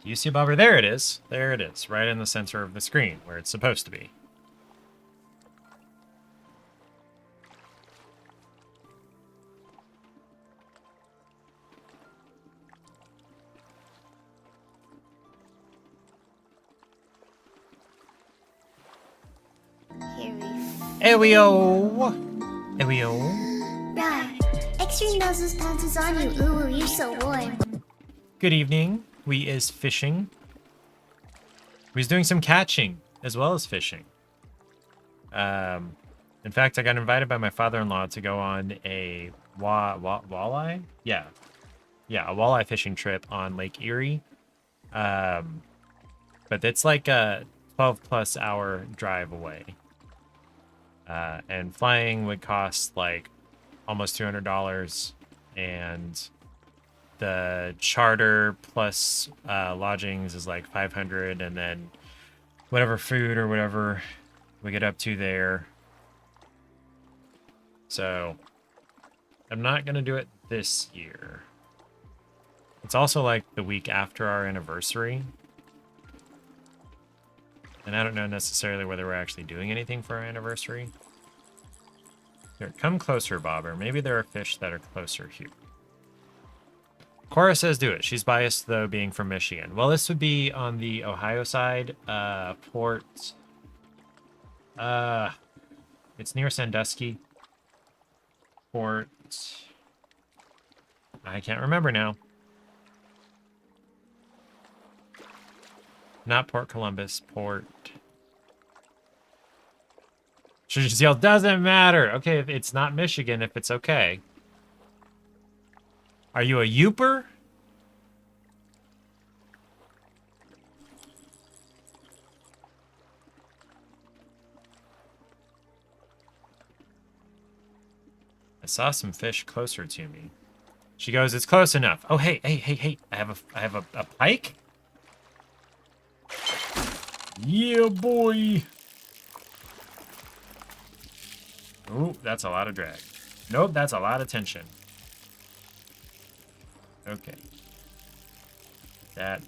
Do you see Bobber? There it is. There it is. Right in the center of the screen where it's supposed to be. Ewio! Ewio! Right. Extreme nozzles pounces on you. Ooh, you're so warm. Good evening. We is fishing. We's doing some catching as well as fishing. In fact, I got invited by my father-in-law to go on a walleye? Yeah, a walleye fishing trip on Lake Erie. But it's like a 12+ hour drive away. And flying would cost like almost $200, and the charter plus lodgings is like $500, and then whatever food or whatever we get up to there. So I'm not gonna do it this year. It's also like the week after our anniversary, and I don't know necessarily whether we're actually doing anything for our anniversary. Here, come closer, Bobber. Maybe there are fish that are closer here. Cora says do it. She's biased, though, being from Michigan. Well, this would be on the Ohio side. Port... it's near Sandusky. Port... I can't remember now. Not Port Columbus. Port. Should just yell, doesn't matter. Okay, if it's not Michigan, if it's okay. Are you a Youper? I saw some fish closer to me. She goes, it's close enough. Oh, hey. I have a pike? Yeah, boy. Ooh, that's a lot of drag. Nope, that's a lot of tension. Okay.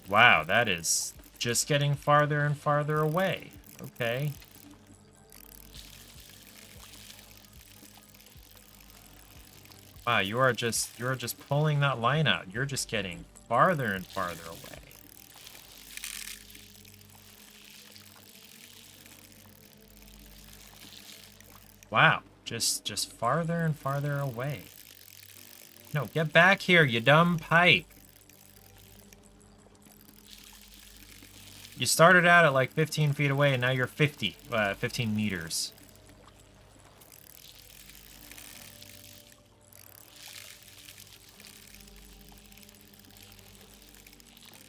Wow, that is just getting farther and farther away. Okay. Wow, you're just pulling that line out. You're just getting farther and farther away. Wow, just farther and farther away. No, get back here, you dumb pike. You started out at like 15 feet away, and now you're 15 meters.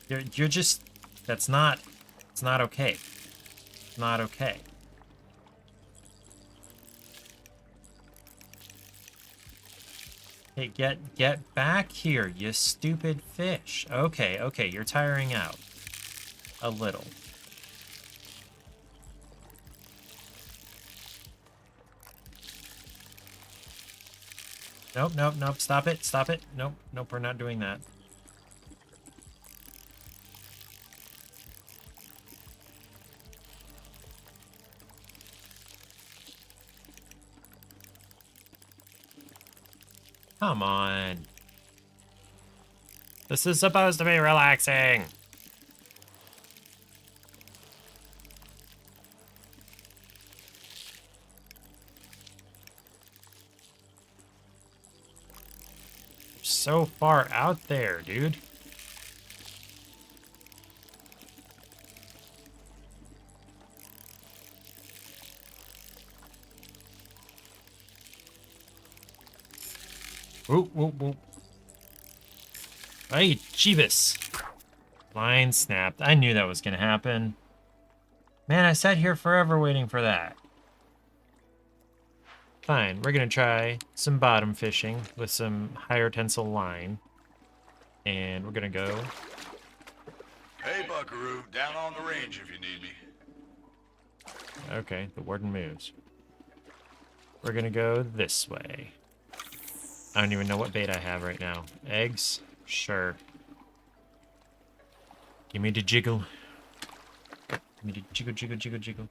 You're just, it's not okay. It's not okay. Hey, get back here, you stupid fish. Okay, you're tiring out. A little. Nope, stop it. Nope, we're not doing that. Come on. This is supposed to be relaxing. You're so far out there, dude. Whoop. Hey, Jeebus. Line snapped. I knew that was going to happen. Man, I sat here forever waiting for that. Fine, we're going to try some bottom fishing with some higher tensile line. And we're going to go... Hey, Buckaroo, down on the range if you need me. Okay, the warden moves. We're going to go this way. I don't even know what bait I have right now. Eggs? Sure. Give me the jiggle. Give me the jiggle.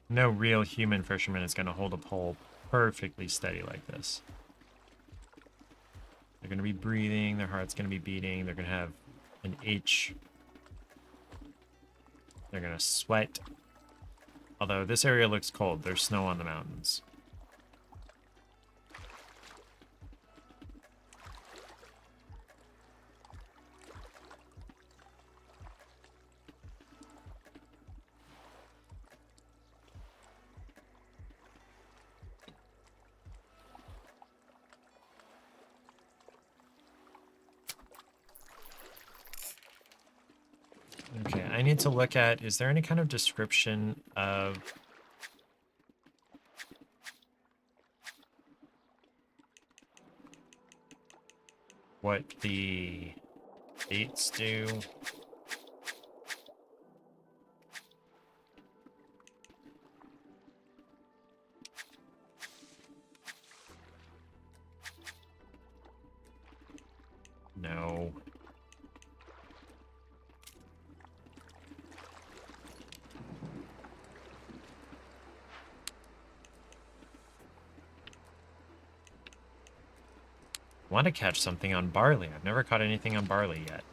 No real human fisherman is going to hold a pole perfectly steady like this. They're going to be breathing, their heart's going to be beating, they're going to have an H. They're going to sweat. Although this area looks cold, there's snow on the mountains. Okay, I need to look at, is there any kind of description of what the baits do? No. I want to catch something on barley. I've never caught anything on barley yet.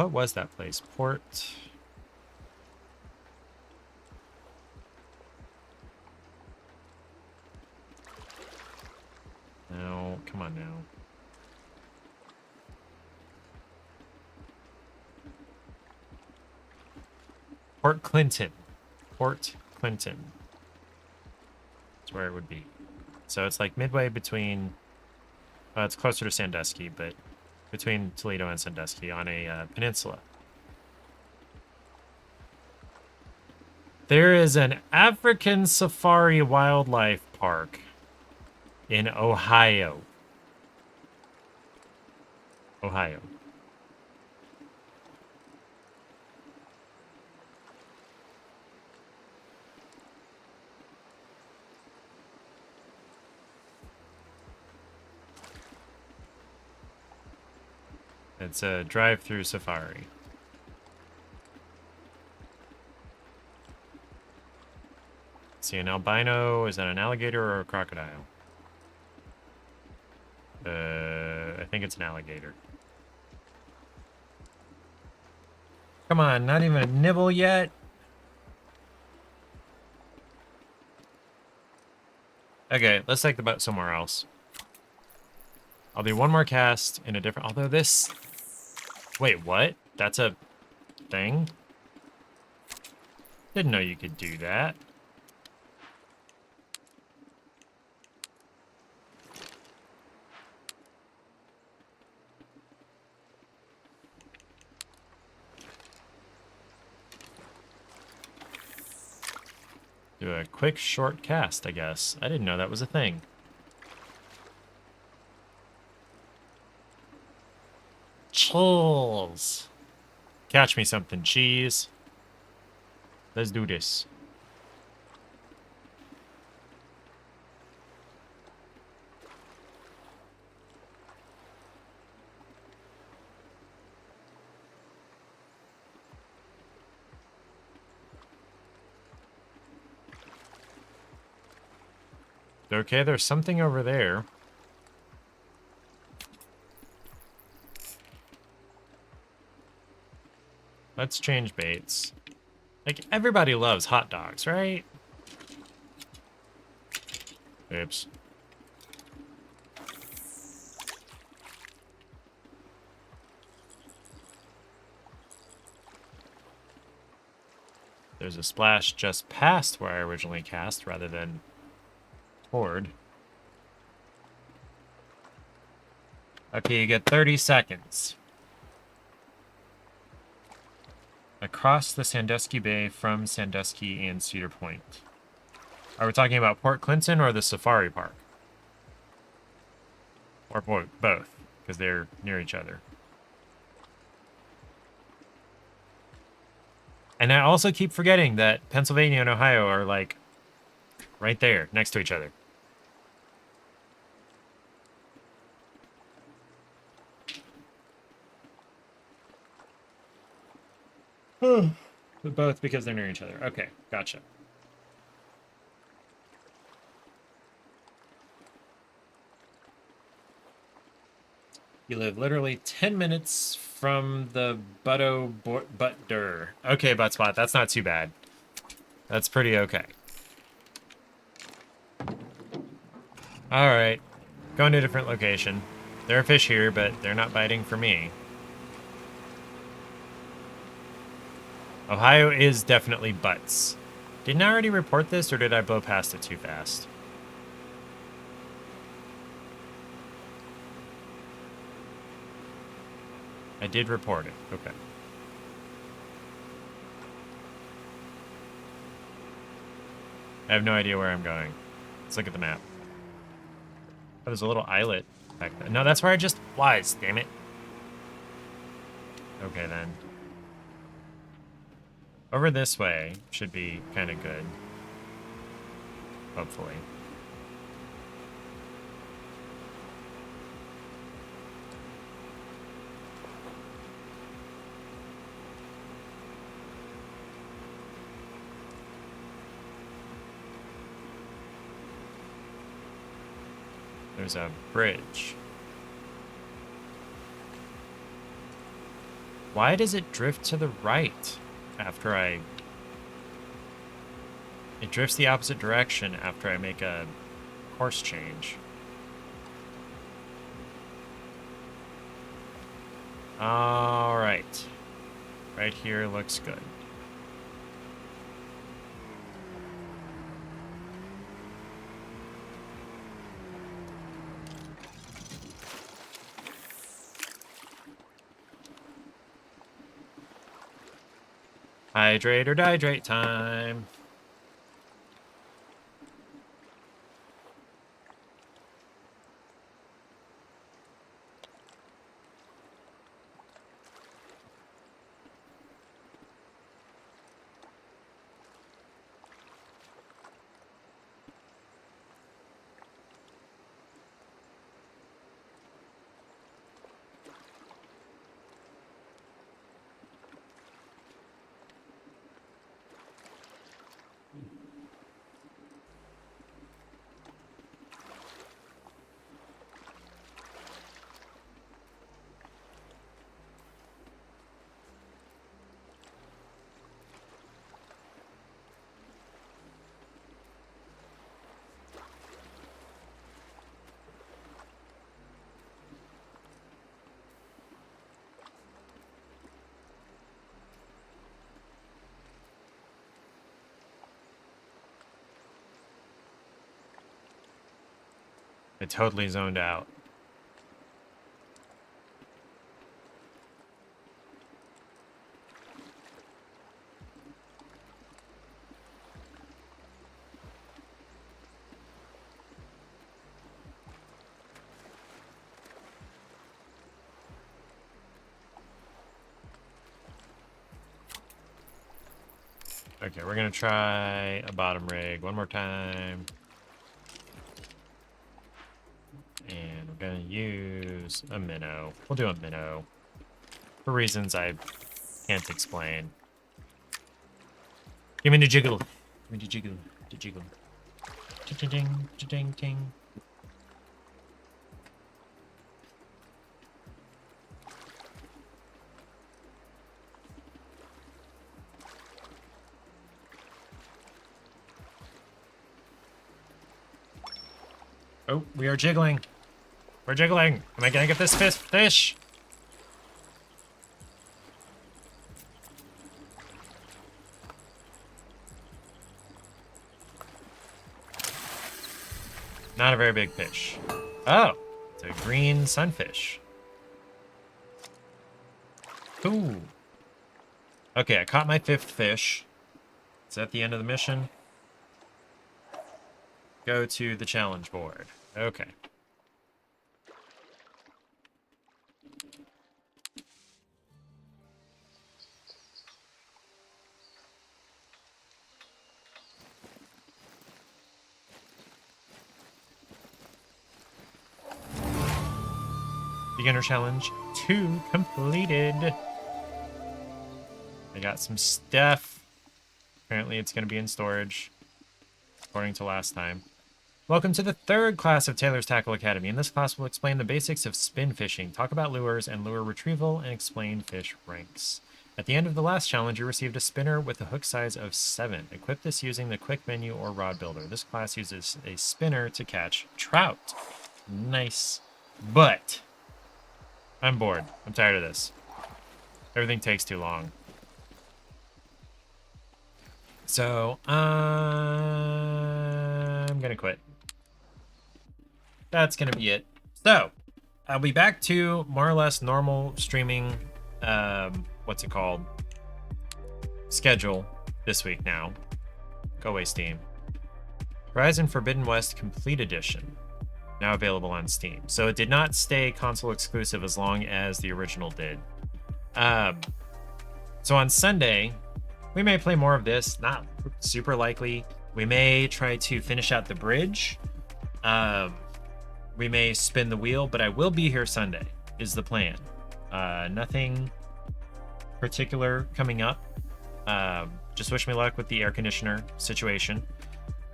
What was that place? Port. No, come on now. Port Clinton. Port Clinton. That's where it would be. So it's like midway between... it's closer to Sandusky, but between Toledo and Sandusky on a peninsula. There is an African Safari Wildlife Park in Ohio. Ohio. It's a drive-through safari. See, an albino, is that an alligator or a crocodile? I think it's an alligator. Come on, not even a nibble yet? Okay, let's take the boat somewhere else. I'll do one more cast in a different... Although this... Wait, what? That's a thing? Didn't know you could do that. Do a quick short cast, I guess. I didn't know that was a thing. Chills. Catch me something, cheese. Let's do this. Okay, there's something over there. Let's change baits. Like, everybody loves hot dogs, right? Oops. There's a splash just past where I originally cast, rather than toward. Okay, you get 30 seconds. Across the Sandusky Bay from Sandusky and Cedar Point. Are we talking about Port Clinton or the Safari Park? Or both, because they're near each other. And I also keep forgetting that Pennsylvania and Ohio are like right there, next to each other. Both because they're near each other. Okay, gotcha. You live literally 10 minutes from the Butter. Okay, Buttspot, that's not too bad. That's pretty okay. Alright. Going to a different location. There are fish here, but they're not biting for me. Ohio is definitely butts. Didn't I already report this, or did I blow past it too fast? I did report it. Okay. I have no idea where I'm going. Let's look at the map. Oh, there's a little islet back there. No, that's where I just was, damn it. Okay, then. Over this way should be kind of good. Hopefully. There's a bridge. Why does it drift to the right after I... It drifts the opposite direction after I make a course change. All right. Right here looks good. Hydrate or dihydrate time. I totally zoned out. Okay, we're gonna try a bottom rig one more time. And we're gonna use a minnow. We'll do a minnow. For reasons I can't explain. Give me the jiggle. Give me the jiggle. The jiggle. Ding, ding, ding. Oh, we are jiggling. We're jiggling. Am I gonna get this fish? Not a very big fish. Oh, it's a green sunfish. Ooh. Okay, I caught my 5th fish. Is that the end of the mission? Go to the challenge board. Okay. Beginner challenge 2 completed. I got some stuff. Apparently it's going to be in storage, according to last time. Welcome to the 3rd class of Taylor's Tackle Academy. In this class, we'll explain the basics of spin fishing, talk about lures and lure retrieval, and explain fish ranks. At the end of the last challenge, you received a spinner with a hook size of 7. Equip this using the quick menu or rod builder. This class uses a spinner to catch trout. Nice. But I'm bored. I'm tired of this. Everything takes too long. So I'm gonna quit. That's gonna be it. So I'll be back to more or less normal streaming what's it called, schedule this week now. Go away, Steam. Horizon Forbidden West Complete Edition, now available on Steam. So it did not stay console exclusive as long as the original did. So on Sunday we may play more of this, not super likely. We may try to finish out the bridge. We may spin the wheel, but I will be here Sunday, is the plan. Nothing particular coming up. Just wish me luck with the air conditioner situation.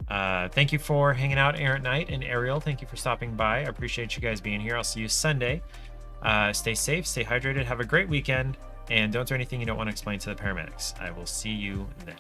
Thank you for hanging out, Errant Knight and Ariel. Thank you for stopping by. I appreciate you guys being here. I'll see you Sunday. Stay safe, stay hydrated, have a great weekend, And don't do anything you don't want to explain to the paramedics. I will see you then.